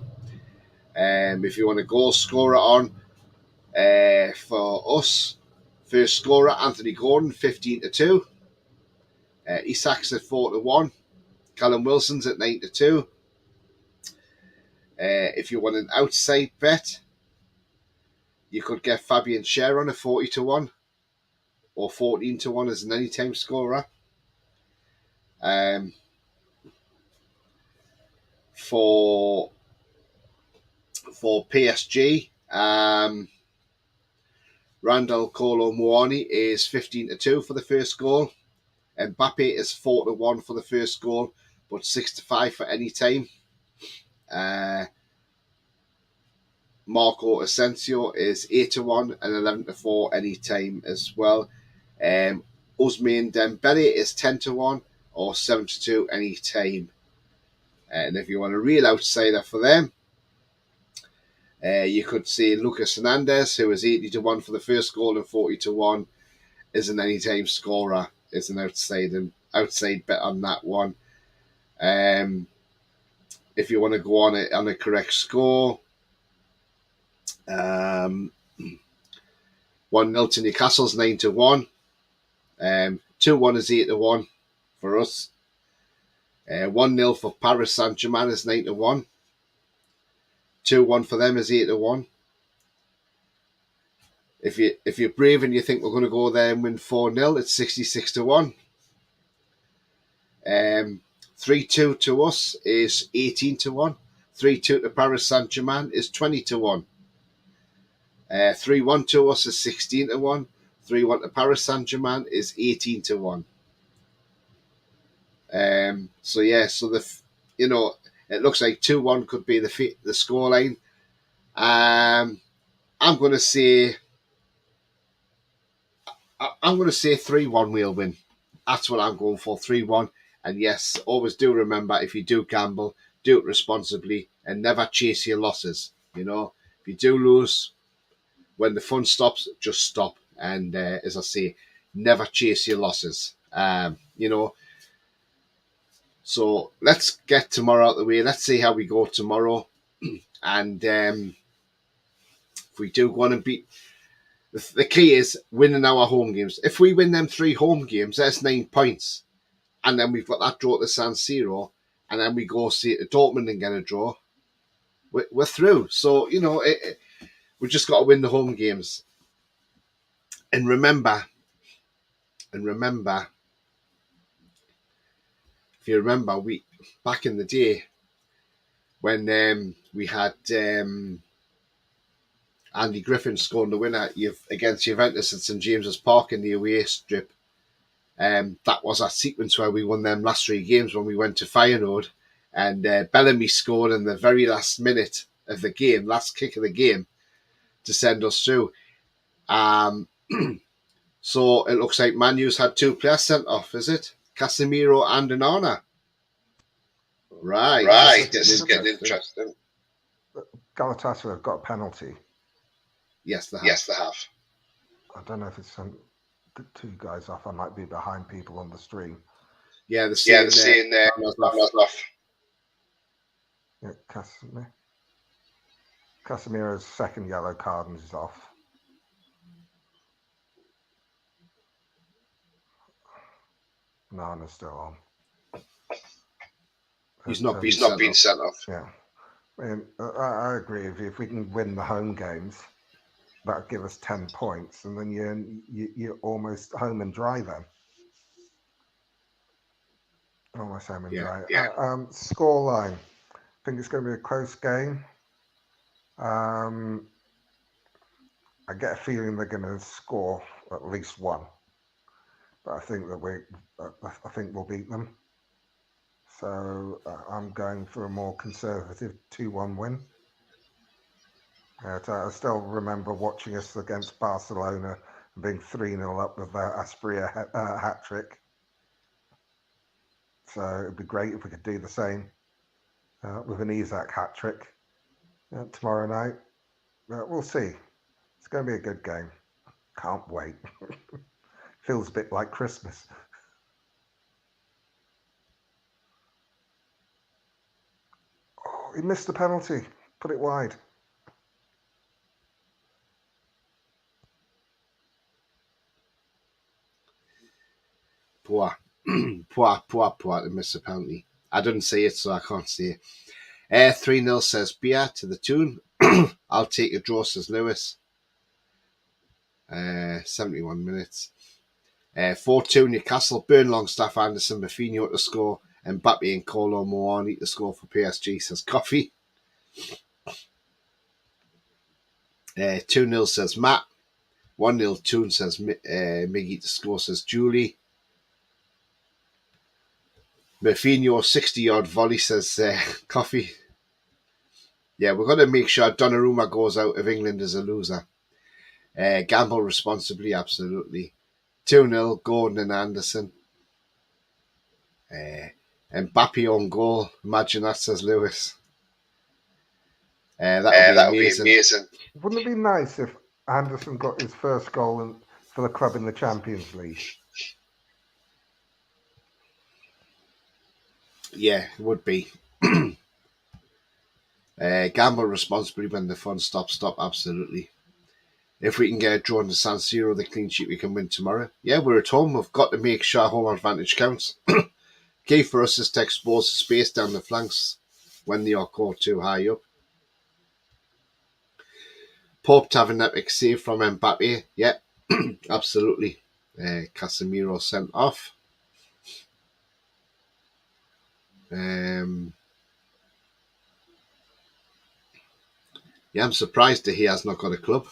If you want a goal scorer on for us, first scorer Anthony Gordon, 15-2. Isak's at 4-1. Callum Wilson's at 9-2. If you want an outside bet, you could get Fabian Schär on at 40-1 or 14-1 as an anytime scorer. For PSG, Randall Kolo Muani is 15-2 for the first goal. Mbappe is 4-1 for the first goal, but 6-5 for any time. Marco Asensio is 8-1 and 11-4 any time as well. Ousmane Dembele is 10-1 or 7-2 any time. And if you want a real outsider for them, you could see Lucas Hernandez, who is 80-1 for the first goal and 40-1 is an anytime scorer. Is an outside bet on that one. if you want to go on a correct score. 1-0 to Newcastle's 9-1. 2-1 is 8-1 for us. 1-0 for Paris Saint-Germain is 9-1. 2-1 for them is 8-1. If you're brave and you think we're going to go there and win 4-0, it's 66-1. 3-2 to us is 18-1. 3-2 to Paris Saint-Germain is 20-1. 3-1 to us is 16-1. 3-1 to Paris Saint-Germain is 18-1. So it looks like 2-1 could be the scoreline. I'm going to say 3-1 we'll win. That's what I'm going for, 3-1. And yes, always do remember, if you do gamble, do it responsibly and never chase your losses. If you do lose, when the fun stops, just stop. And as I say, never chase your losses. So let's get tomorrow out of the way. Let's see how we go tomorrow. And if we do go on and beat, the key is winning our home games. If we win them 3 home games, that's 9 points. And then we've got that draw to San Siro. And then we go see Dortmund and get a draw. We're through. So, we just got to win the home games. And remember, if you remember, we back in the day when we had Andy Griffin scoring the winner against Juventus at St James's Park in the away strip. That was that sequence where we won them last 3 games when we went to Feyenoord, and Bellamy scored in the very last minute of the game, last kick of the game, to send us through. So it looks like Man U's had 2 players sent off, is it? Casemiro and Onana. Right. This is getting interesting. Galatasaray have got a penalty. Yes, they have. I don't know if it's the 2 guys off. I might be behind people on the stream. Yeah, the scene there. Off. Yeah, Casemiro's second yellow card is off. Nana's still on. He's not been sent off. Yeah. I agree with you. If we can win the home games, that'll give us 10 points, and then you're almost home and dry then. Almost home and dry. Yeah. Scoreline. I think it's going to be a close game. I get a feeling they're going to score at least 1, but I think that we'll beat them. So I'm going for a more conservative 2-1 win. I still remember watching us against Barcelona and being 3-0 up with Aspria hat trick. So it'd be great if we could do the same with an Isak hat trick tomorrow night. We'll see. It's going to be a good game. Can't wait. Feels a bit like Christmas. Oh, he missed the penalty. Put it wide. Poor. They missed the penalty. I didn't see it, so I can't see it. 3-0 says Bia to the tune. I'll take a draw, says Lewis. 71 minutes. 4-2 Newcastle. Burn Longstaff, Anderson, Mafinho to score, and Mbappe and Kolo Muani to score for PSG, says Coffee. 2-0 says Matt. 1-0 Toon says Miggy to score, says Julie. Mafinho 60-yard volley, says Coffee. Yeah, we're going to make sure Donnarumma goes out of England as a loser. Gamble responsibly, absolutely. 2-0 Gordon and Anderson. Mbappe on goal. Imagine that, says Lewis. That would be amazing. Wouldn't it be nice if Anderson got his first goal for the club in the Champions League? Yeah, it would be. Gamble responsibly when the fun stops. Stop, absolutely. If we can get a draw in the San Siro, the clean sheet, we can win tomorrow. Yeah, we're at home. We've got to make sure home advantage counts. Key for us is to expose the space down the flanks when they are caught too high up. Pope to have an epic save from Mbappe. Yeah, absolutely. Casemiro sent off. Yeah, I'm surprised that he has not got a club.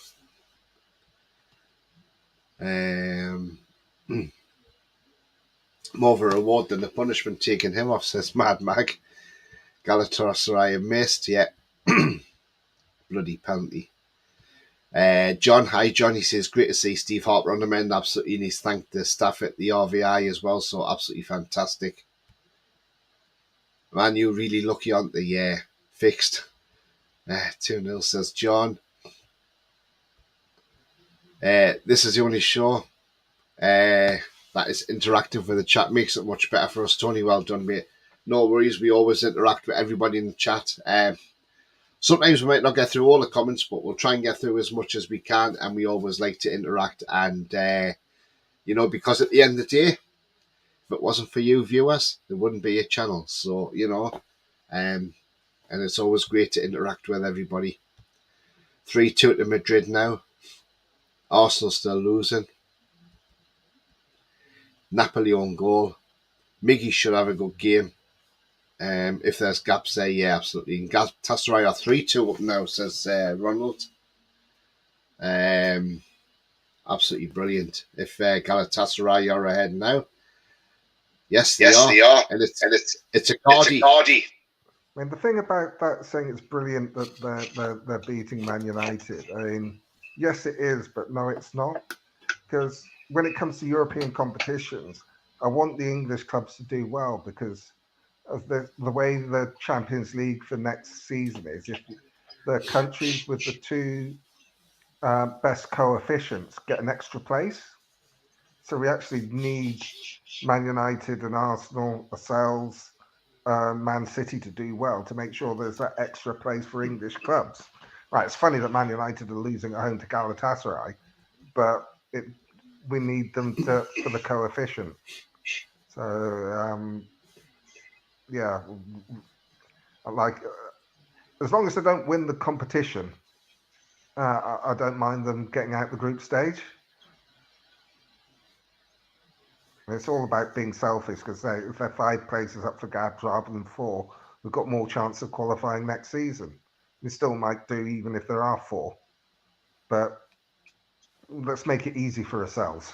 More of a reward than the punishment taking him off, says Mad Mag. Galatasaray missed, yeah. Bloody penalty. John, hi John, he says, great to see Steve Harper on the mend, absolutely, and he's thanked the staff at the RVI as well, so absolutely fantastic. Man, you're really lucky, aren't they? Yeah, fixed. 2-0, says John. This is the only show that is interactive with the chat, makes it much better for us. Tony, well done, mate. No worries, we always interact with everybody in the chat. Sometimes we might not get through all the comments, but we'll try and get through as much as we can, and we always like to interact. And, because at the end of the day, if it wasn't for you viewers, there wouldn't be a channel. So, and it's always great to interact with everybody. 3-2 to Madrid now. Arsenal still losing. Napoli on goal. Miggy should have a good game. If there's gaps there, yeah, absolutely. And Galatasaray are 3-2 up now, says Ronald. Absolutely brilliant. If Galatasaray are ahead now, yes, they are. And it's a Cardi. I mean, the thing about that saying it's brilliant that they're beating Man United. I mean, yes, it is, but no, it's not. Because when it comes to European competitions, I want the English clubs to do well because of the way the Champions League for next season is. If the countries with the two best coefficients get an extra place, so we actually need Man United and Arsenal, ourselves, Man City to do well to make sure there's that extra place for English clubs. Right, it's funny that Man United are losing at home to Galatasaray, but we need them for the coefficient. So, yeah, like as long as they don't win the competition, I don't mind them getting out the group stage. And it's all about being selfish because if they're 5 places up for grabs rather than 4, we've got more chance of qualifying next season. We still might do even if there are 4, but let's make it easy for ourselves.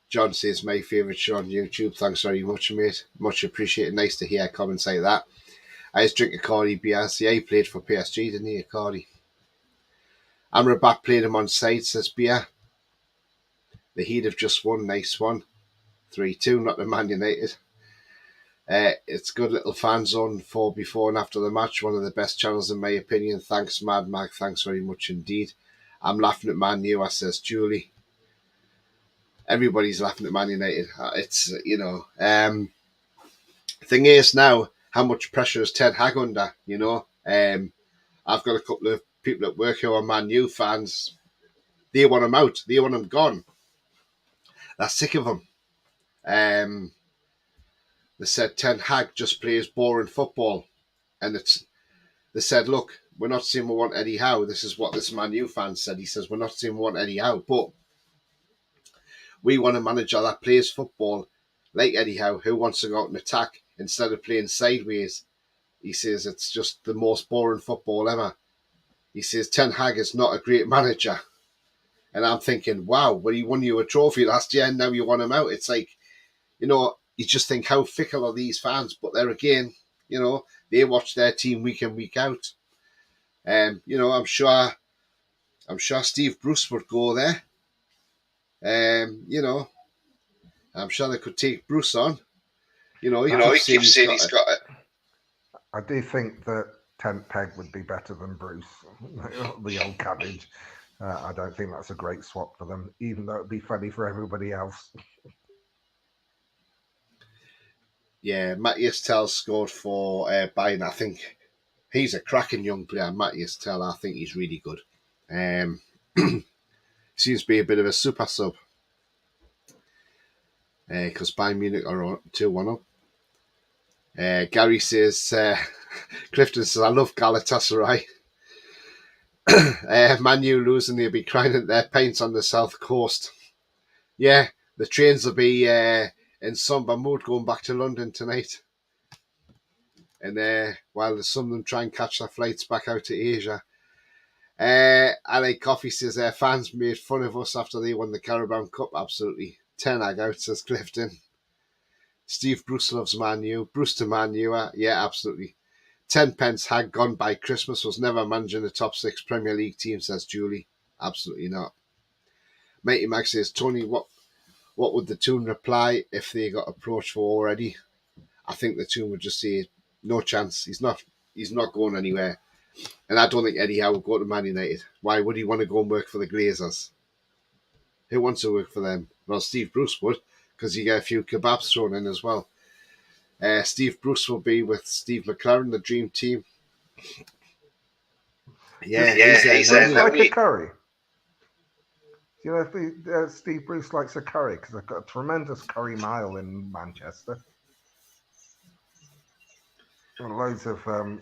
John says my favourite show on YouTube. Thanks very much, mate. Much appreciated. Nice to hear comments like that. I just drink a Cardi BRC. He played for PSG, didn't he, Cardi? Amrabat played him on side, says Beer. The Heat have just won. Nice one. 3-2, not the Man United. It's good little fan zone for before and after the match. One of the best channels in my opinion. Thanks, Mad Mag. Thanks very much indeed. I'm laughing at Man U, says Julie. Everybody's laughing at Man United. It's, thing is now, how much pressure is Ted Hag under, I've got a couple of people at work who are Man U fans. They want him out. They want him gone. They're sick of him. They said Ten Hag just plays boring football. And they said, look, we're not saying we want Eddie Howe. This is what this Man U fan said. He says, we're not saying we want Eddie Howe, but we want a manager that plays football like Eddie Howe, who wants to go out and attack instead of playing sideways. He says it's just the most boring football ever. He says Ten Hag is not a great manager. And I'm thinking, wow, well, he won you a trophy last year and now you want him out. It's like, you just think how fickle are these fans. But there again, they watch their team week in, week out. I'm sure Steve Bruce would go there. I'm sure they could take Bruce on. He keeps saying he's got it. I do think that Tent Peg would be better than Bruce, the old cabbage. I don't think that's a great swap for them, even though it'd be funny for everybody else. Matthias Tell scored for Bayern. I think he's a cracking young player, Matthias Tell. I think he's really good. Seems to be a bit of a super sub because Bayern Munich are 2-1 up. Gary says, Clifton says, I love Galatasaray. Manu losing, they'll be crying at their paints on the south coast. Yeah, the trains will be in somber mood going back to London tonight. And while some of them try and catch their flights back out to Asia. LA Coffee says fans made fun of us after they won the Carabao Cup. Absolutely. 10 out, says Clifton. Steve Bruce loves Man U. Bruce to Man U. Yeah, absolutely. 10 pence had gone by Christmas, was never managing the top 6 Premier League team, says Julie. Absolutely not. Matey Max says, Tony, what would the Toon reply if they got approached for already? I think the Toon would just say, no chance. He's not going anywhere. And I don't think Eddie Howe would go to Man United. Why would he want to go and work for the Glazers? Who wants to work for them? Well, Steve Bruce would, because you get a few kebabs thrown in as well. Steve Bruce will be with Steve McLaren, the dream team. Yeah, he's like a curry. Do you know if Steve Bruce likes a curry? Because they've got a tremendous curry mile in Manchester. And loads of, I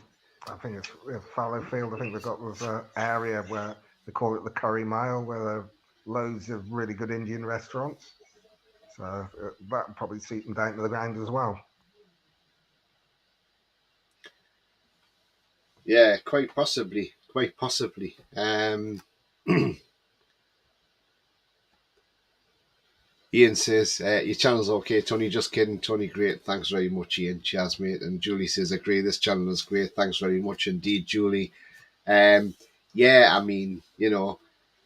think it's Fallowfield. I think they've got this area where they call it the Curry Mile, where there are loads of really good Indian restaurants. So that would probably suit them down to the ground as well. Yeah, quite possibly. Ian says, your channel's okay, Tony. Just kidding, Tony. Great. Thanks very much, Ian. Cheers, mate. And Julie says, agree, this channel is great. Thanks very much indeed, Julie. Yeah, I mean,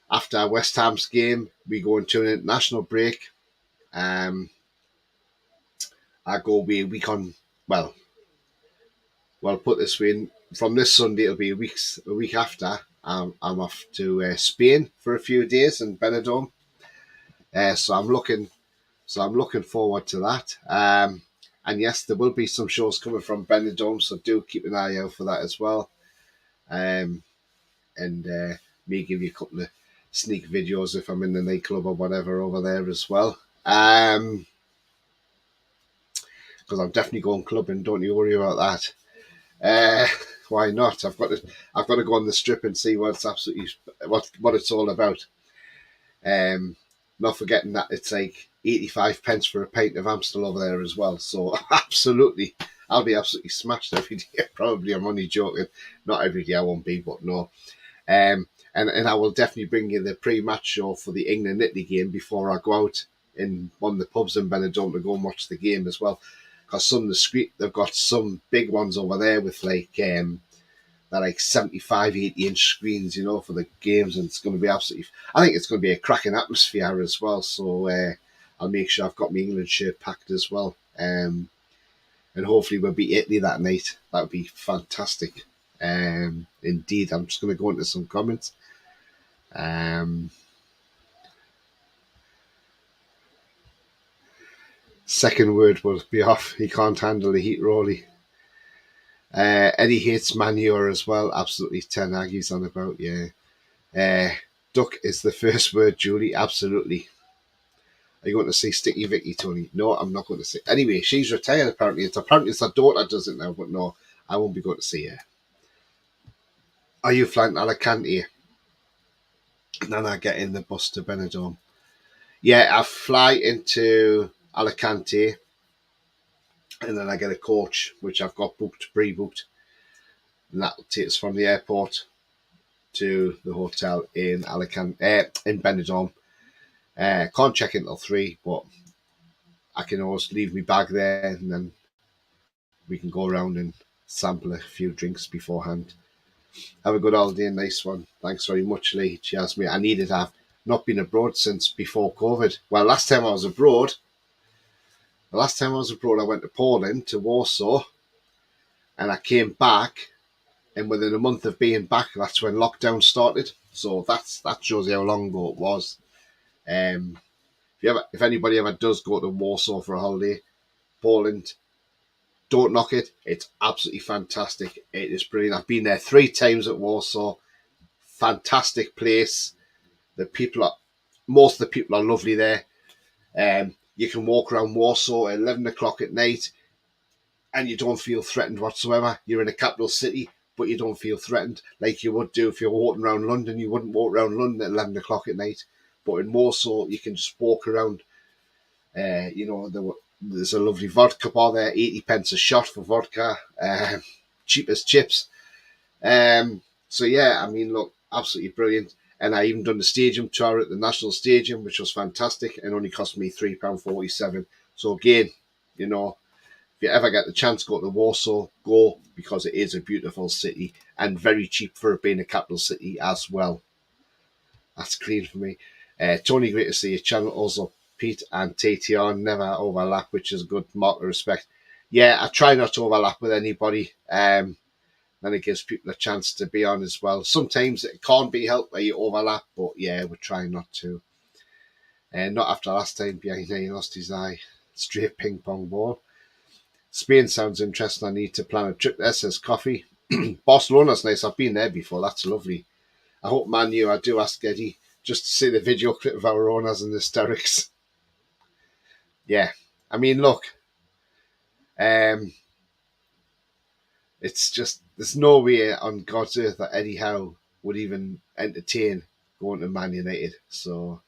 after West Ham's game, we go into an international break. I go away a week on, well, put this way, from this Sunday, it'll be a week after. I'm off to Spain for a few days in Benidorm. So I'm looking forward to that. And yes, there will be some shows coming from Benidorm, so do keep an eye out for that as well. And may give you a couple of sneak videos if I'm in the nightclub or whatever over there as well. Because I'm definitely going clubbing. Don't you worry about that. Why not? I've got to go on the strip and see what it's all about. Not forgetting that it's like 85 pence for a pint of Amstel over there as well. So absolutely, I'll be absolutely smashed every day. Probably, I'm only joking. Not every day I won't be, but no. And I will definitely bring you the pre-match show for the England-Italy game before I go out in one of the pubs in Benidorm to go and watch the game as well. Because they've got some big ones over there with they're like 75, 80-inch screens, for the games, and it's going to be I think it's going to be a cracking atmosphere as well. So I'll make sure I've got my England shirt packed as well. And hopefully we'll beat Italy that night. That would be fantastic. Indeed, I'm just going to go into some comments. Second word will be off. He can't handle the heat, Roly. Eddie hates manure as well. Absolutely 10 Aggies on about, yeah. Duck is the first word, Julie. Absolutely. Are you going to see Sticky Vicky, Tony? No, I'm not going to see. Anyway, she's retired apparently. It's her daughter does it now, but no, I won't be going to see her. Are you flying to Alicante? And then I get in the bus to Benidorm. Yeah, I fly into Alicante and then I get a coach, which I've got pre-booked. And that takes us from the airport to the hotel in in Benidorm. Can't check in till 3, but I can always leave my bag there and then we can go around and sample a few drinks beforehand. Have a good holiday, nice one. Thanks very much, Lee. Cheers, mate. I needed to have not been abroad since before COVID. Well, last time I was abroad, I went to Poland, to Warsaw, and I came back, and within a month of being back, that's when lockdown started. So that shows you how long ago it was. If anybody ever does go to Warsaw for a holiday, Poland, Don't knock it. It's absolutely fantastic. It is brilliant. I've been there 3 times at Warsaw. Fantastic place. Most of the people are lovely there. You can walk around Warsaw at 11 o'clock at night and you don't feel threatened whatsoever. You're in a capital city, but you don't feel threatened like you would do if you're walking around London. You wouldn't walk around London at 11 o'clock at night. But in Warsaw, you can just walk around. There's a lovely vodka bar there, 80 pence a shot for vodka, cheap as chips. So yeah, I mean, look, absolutely brilliant. And I even done the stadium tour at the National Stadium, which was fantastic, and only cost me £3.47. So again, if you ever get the chance to go to Warsaw, go, because it is a beautiful city and very cheap for it being a capital city as well. That's clean for me. Tony, great to see you. Channel also Pete and TTR never overlap, which is a good mark of respect. Yeah, I try not to overlap with anybody. And it gives people a chance to be on as well. Sometimes it can't be helped where you overlap, but yeah, we're trying not to. Not after last time, behind he lost his eye. Straight ping pong ball. Spain sounds interesting. I need to plan a trip there, says Coffee. Barcelona's nice. I've been there before. That's lovely. I hope Man U, I do ask Eddie just to see the video clip of our owners and hysterics. Yeah. I mean, look. It's just, there's no way on God's earth that Eddie Howe would even entertain going to Man United. So,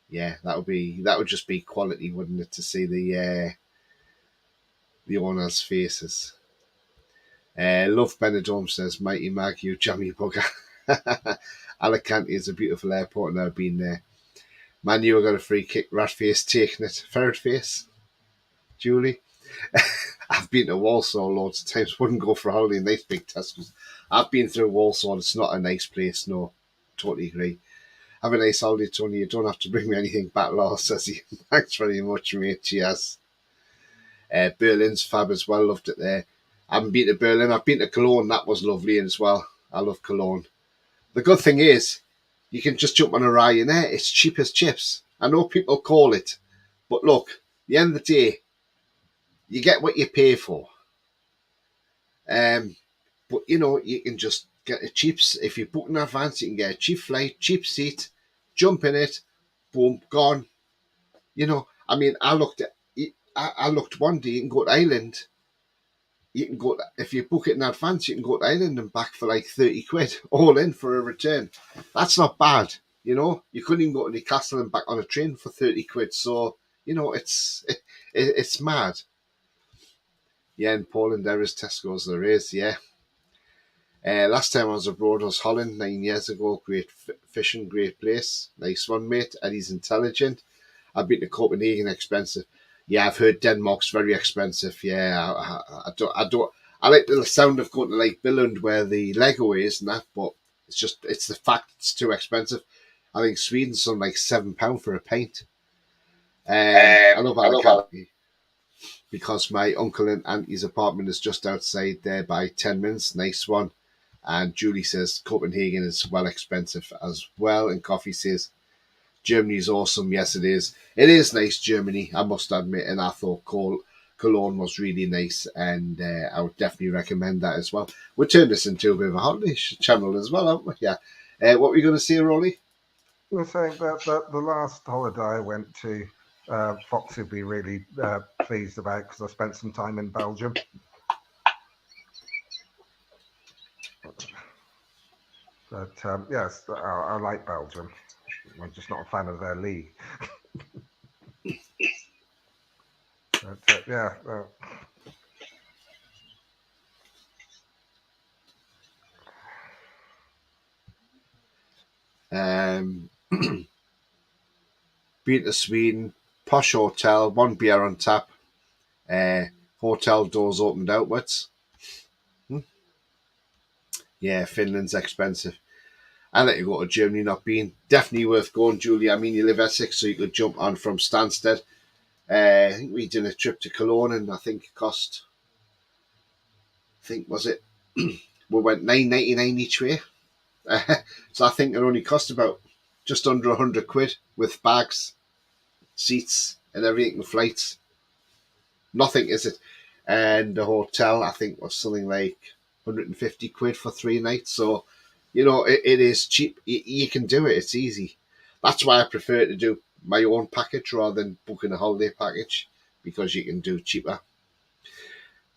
yeah, that would just be quality, wouldn't it, to see the owners' faces. Love Benidorm, says Mighty Mag, you jammy bugger. Alicante is a beautiful airport and I've been there. Man U got a free kick, rat face taking it. Ferret face, Julie. I've been to Walsall loads of times. Wouldn't go for a holiday in nice big Tesco's. I've been through Walsall. It's not a nice place. No, totally agree. Have a nice holiday, Tony. You don't have to bring me anything back, Law, says he. Thanks very much, mate. Cheers. Berlin's fab as well. Loved it there. I haven't been to Berlin. I've been to Cologne. That was lovely as well. I love Cologne. The good thing is, you can just jump on a Ryanair. It's cheap as chips. I know people call it, but look, at the end of the day, you get what you pay for. But you can just get a cheaps. If you book in advance, you can get a cheap flight, cheap seat, jump in it, boom, gone. I mean, I looked one day. You can go to Ireland. You can go if you book it in advance. You can go to Ireland and back for like 30 quid, all in for a return. That's not bad. You couldn't even go to Newcastle and back on a train for 30 quid. So it's mad. Yeah, in Poland there is Tesco's. There is, yeah. Last time I was abroad was Holland 9 years ago. Great fishing, great place. Nice one, mate. Eddie's intelligent. I've been to Copenhagen, expensive. Yeah, I've heard Denmark's very expensive. Yeah, I don't. I like the sound of going to like Billund where the Lego is and that, but it's the fact it's too expensive. I think Sweden's something like £7 for a pint. I love Alicante because my uncle and auntie's apartment is just outside there by 10 minutes. Nice one. And Julie says Copenhagen is well expensive as well. And Coffee says Germany is awesome. Yes, it is. It is nice, Germany, I must admit. And I thought Cologne was really nice. And I would definitely recommend that as well. We'll turn this into a bit of a holiday channel as well, haven't we? Yeah. What were you going to say, Roly? I was saying that the last holiday I went to, Foxy would be really pleased about because I spent some time in Belgium. But yes, I like Belgium. I'm just not a fan of their league. But yeah. Been to Sweden, posh hotel, 1 beer on tap, hotel doors opened outwards. Yeah, Finland's expensive. I let you go to Germany, not been. Definitely worth going, Julie. I mean, you live Essex, so you could jump on from Stansted. I think we did a trip to Cologne, and I think it cost, was it? We went £9.99 each way. So I think it only cost about just under 100 quid with bags, seats, and everything, and flights. Nothing, is it? and the hotel I think was something like 150 quid for 3 nights. So, you know, it is cheap. You can do it. It's easy. That's why I prefer to do my own package rather than booking a holiday package, because you can do cheaper.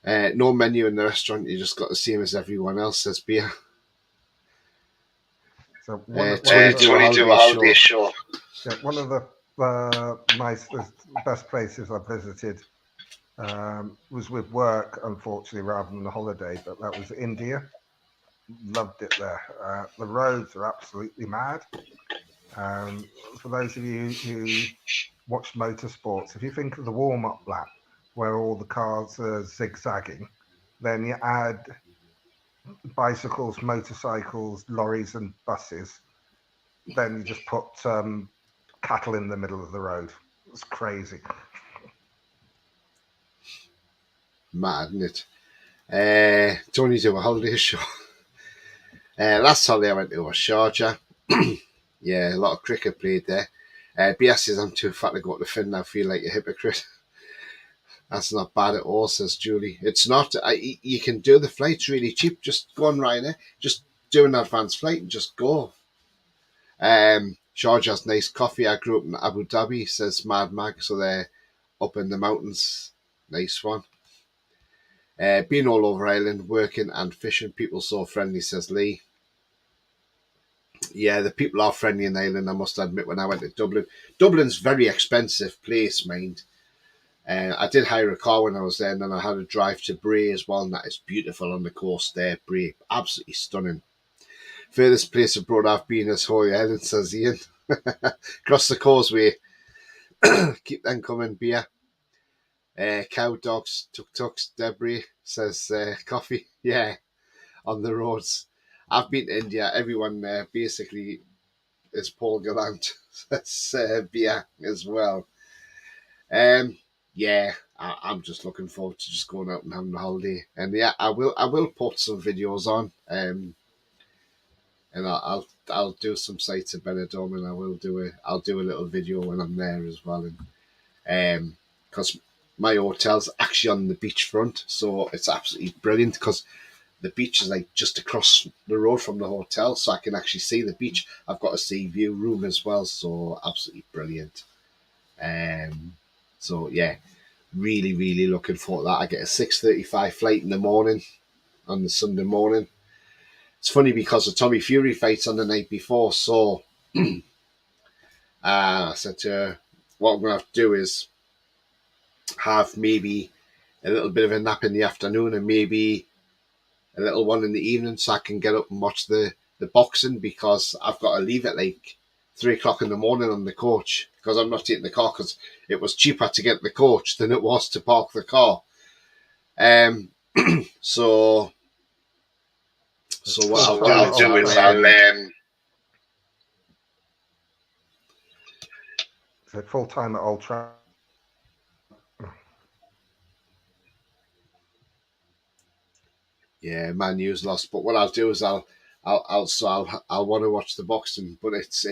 No menu in the restaurant. You just got the same as everyone else. Says beer. So Tony do a holiday show. Yeah, one of the best places I visited was with work, unfortunately, rather than a holiday, but that was India. Loved it there. The roads are absolutely mad. For those of you who watch motorsports, if you think of the warm-up lap where all the cars are zigzagging, then you add bicycles, motorcycles, lorries and buses, then you just put cattle in the middle of the road. It's crazy. Mad, isn't it? Tony do a holiday show. Last holiday I went to was Sharjah. Yeah, a lot of cricket played there. BS says I'm too fat to go to Finland. I feel like a hypocrite. That's not bad at all, says Julie. It's not. You can do the flights really cheap. Just go on Ryanair. Just do an advanced flight and just go. Sharjah's nice coffee. I grew up in Abu Dhabi, says Mad Mag. So they're up in the mountains. Nice one. Been all over Ireland, working and fishing. People so friendly, says Lee. Yeah, the people are friendly in Ireland, I must admit. When I went to Dublin, Dublin's a very expensive place, mind. I did hire a car when I was there, and then I had a drive to Bray as well, and that is beautiful on the coast there. Bray, absolutely stunning. Furthest place abroad I've been is Holy Island, says Ian. Across the causeway. Keep them coming, beer. Cow dogs, tuk-tuks, debris, says coffee. Yeah, on the roads. I've been to India. Everyone there basically is Paul Gallant. That's beer as well. Yeah, I'm just looking forward to just going out and having a holiday. And yeah, I will put some videos on. And I'll do some sights at Benidorm, and I'll do a little video when I'm there as well. And because my hotel's actually on the beachfront, so it's absolutely brilliant because the beach is like just across the road from the hotel, so I can actually see the beach. I've got a sea view room as well, so absolutely brilliant. So yeah, really, really looking forward to that. I get a 6:35 flight in the morning on the Sunday morning. It's funny because the Tommy Fury fight's on the night before, so I said to her, what I'm going to have to do is have maybe a little bit of a nap in the afternoon and maybe a little one in the evening so I can get up and watch the boxing, because I've got to leave at like 3 o'clock in the morning on the coach, because I'm not taking the car because it was cheaper to get the coach than it was to park the car. So what I'll do is so full time at Old Trafford. Yeah, Man U's lost. But what I'll do is I'll want to watch the boxing, but it's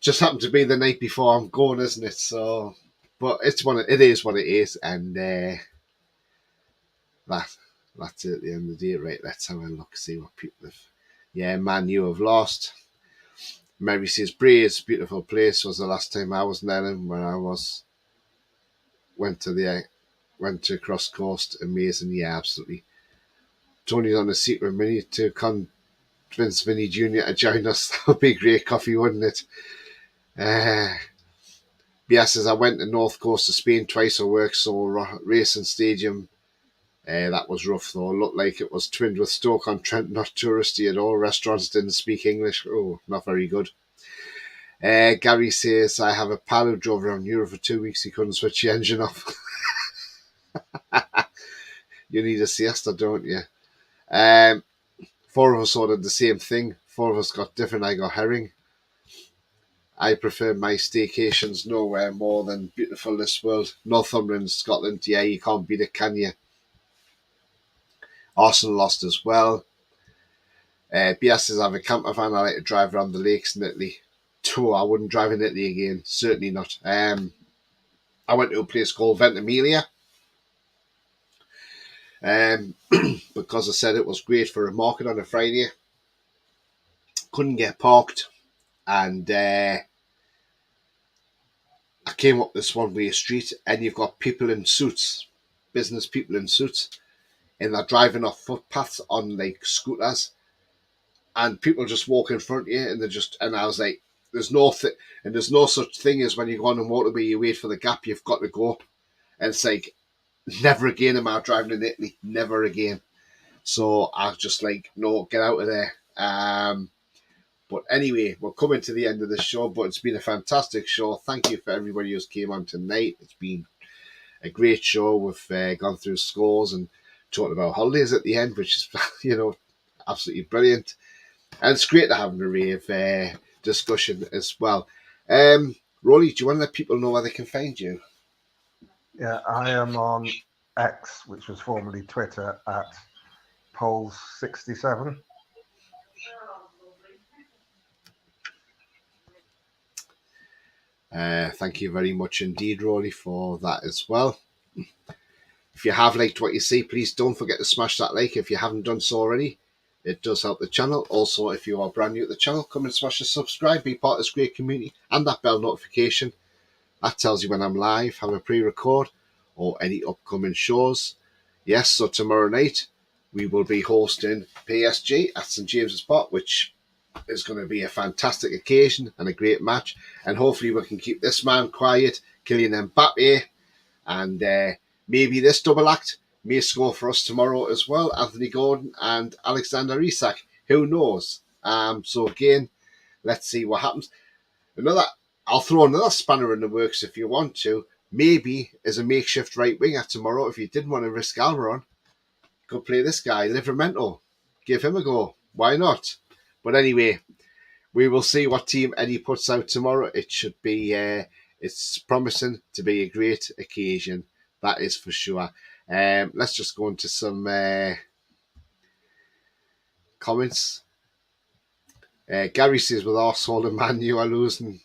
just happened to be the night before I'm going, isn't it? So, but it is what it is, and that's it at the end of the day. Right, let's have a look, see what people have. Yeah, Man U have lost. Mary says Bray is a beautiful place. Was the last time I was in Ireland when I went to Cross Coast. Amazing, yeah, absolutely. Tony's on the seat with me to convince Vinny Jr. to join us. That would be great coffee, wouldn't it? Bias says I went to North Coast of Spain twice for work, so Racing Stadium. That was rough though. Looked like it was twinned with Stoke-on-Trent, not touristy at all. Restaurants didn't speak English. Oh, not very good. Gary says I have a pal who drove around Europe for 2 weeks. He couldn't switch the engine off. You need a siesta, don't you? 4 of us ordered the same thing. 4 of us got different. I got herring. I prefer my staycations nowhere more than beautiful this world. Northumberland, Scotland. Yeah, you can't beat it, can you? Arsenal lost as well. BS says I have a camper van. I like to drive around the lakes in Italy. I wouldn't drive in Italy again. Certainly not. I went to a place called Ventimiglia. Because I said it was great for a market on a Friday. Couldn't get parked, and I came up this one-way street, and you've got people in suits, business people in suits, and they're driving off footpaths on like scooters, and people just walk in front of you, and I was like, there's no such thing as when you go on a motorway, you wait for the gap, you've got to go, and it's like, never again am I driving in Italy, never again. So I was just like, no, get out of there. But anyway, we're coming to the end of the show, but it's been a fantastic show. Thank you for everybody who's came on tonight. It's been a great show. We've gone through scores and talked about holidays at the end, which is, absolutely brilliant. And it's great to have a rave discussion as well. Roly, do you want to let people know where they can find you? Yeah, I am on X, which was formerly Twitter, at Poles67. Thank you very much indeed, Roly, for that as well. If you have liked what you see, please don't forget to smash that like if you haven't done so already. It does help the channel. Also, if you are brand new to the channel, come and smash the subscribe, be part of this great community, and that bell notification. That tells you when I'm live, have a pre-record, or any upcoming shows. Yes, so tomorrow night, we will be hosting PSG at St James's Park, which is going to be a fantastic occasion and a great match. And hopefully we can keep this man quiet, Kylian Mbappe, and maybe this double act may score for us tomorrow as well. Anthony Gordon and Alexander Isak. Who knows? So again, let's see what happens. I'll throw another spanner in the works if you want to. Maybe as a makeshift right winger tomorrow, if you didn't want to risk Almiron, go play this guy, Livramento. Give him a go. Why not? But anyway, we will see what team Eddie puts out tomorrow. It should be, it's promising to be a great occasion. That is for sure. Let's just go into some comments. Gary says, with Arsenal and Man U are losing,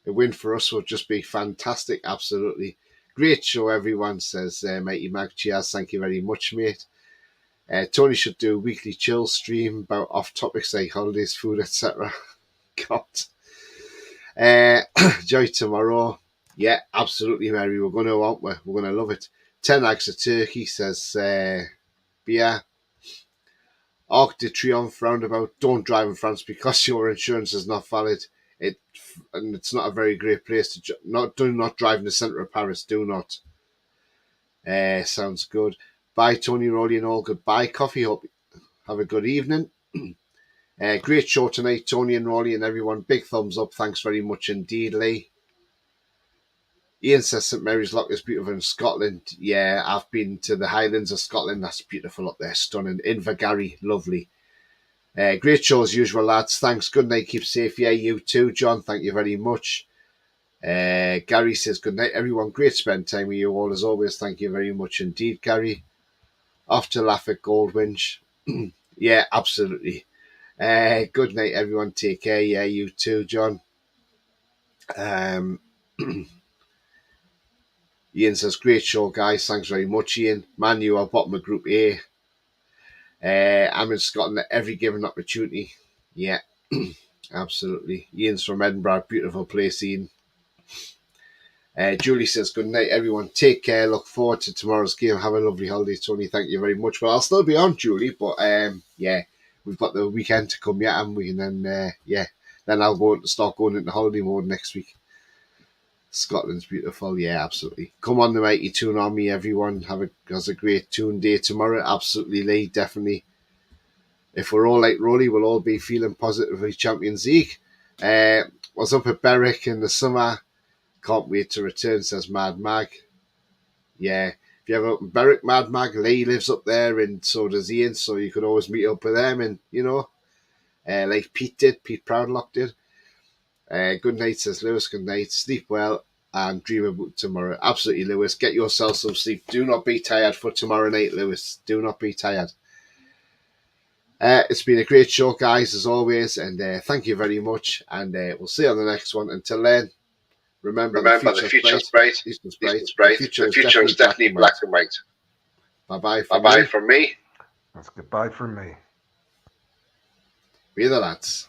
a win for us would just be fantastic. Absolutely. Great show, everyone, says Mighty Mag. Cheers. Thank you very much, mate. Tony should do a weekly chill stream about off topics like holidays, food, etc. God. Joy tomorrow. Yeah, absolutely, Mary. We're going to, aren't we? We're going to love it. 10 eggs of turkey, says Bia. Arc de Triomphe roundabout. Don't drive in France because your insurance is not valid. And it's not a very great place to do not drive in the centre of Paris. Do not. Sounds good. Bye, Tony, Roly, and all. Goodbye, Coffee. Hope have a good evening. Great show tonight, Tony and Roly and everyone. Big thumbs up. Thanks very much indeed, Lee. Ian says St Mary's Loch is beautiful in Scotland. Yeah, I've been to the Highlands of Scotland. That's beautiful up there. Stunning. Invergary, lovely. Great show as usual, lads. Thanks. Good night. Keep safe. Yeah, you too, John. Thank you very much. Gary says, good night, everyone. Great spend time with you all as always. Thank you very much indeed, Gary. Off to laugh at Goldwinch. Yeah, absolutely. Good night, everyone. Take care. Yeah, you too, John. Ian says, great show, guys. Thanks very much, Ian. Man, you are bottom of Group A. I'm in Scotland at every given opportunity. Yeah, absolutely. Ian's from Edinburgh. Beautiful place, Ian. Julie says, good night, everyone. Take care. Look forward to tomorrow's game. Have a lovely holiday, Tony. Thank you very much. Well, I'll still be on, Julie, but yeah, we've got the weekend to come yet, haven't we? And then, then I'll start going into holiday mode next week. Scotland's beautiful. Yeah, absolutely. Come on the mighty Tune Army, everyone. Has a great Tune Day tomorrow. Absolutely, Lee. Definitely. If we're all like Roly, we'll all be feeling positively Champions League. Was up at Berwick in the summer. Can't wait to return, says Mad Mag. Yeah. If you ever up in Berwick, Mad Mag, Lee lives up there and so does Ian, so you could always meet up with them and, like Pete Proudlock did. Good night, says Lewis. Good night. Sleep well and dream about tomorrow. Absolutely, Lewis. Get yourself some sleep. Do not be tired for tomorrow night, Lewis. Do not be tired. It's been a great show, guys, as always, and thank you very much. And we'll see you on the next one. Until then, remember the future's bright. The future is definitely black and white. Bye-bye Bye-bye from me. That's goodbye from me. We're the lads.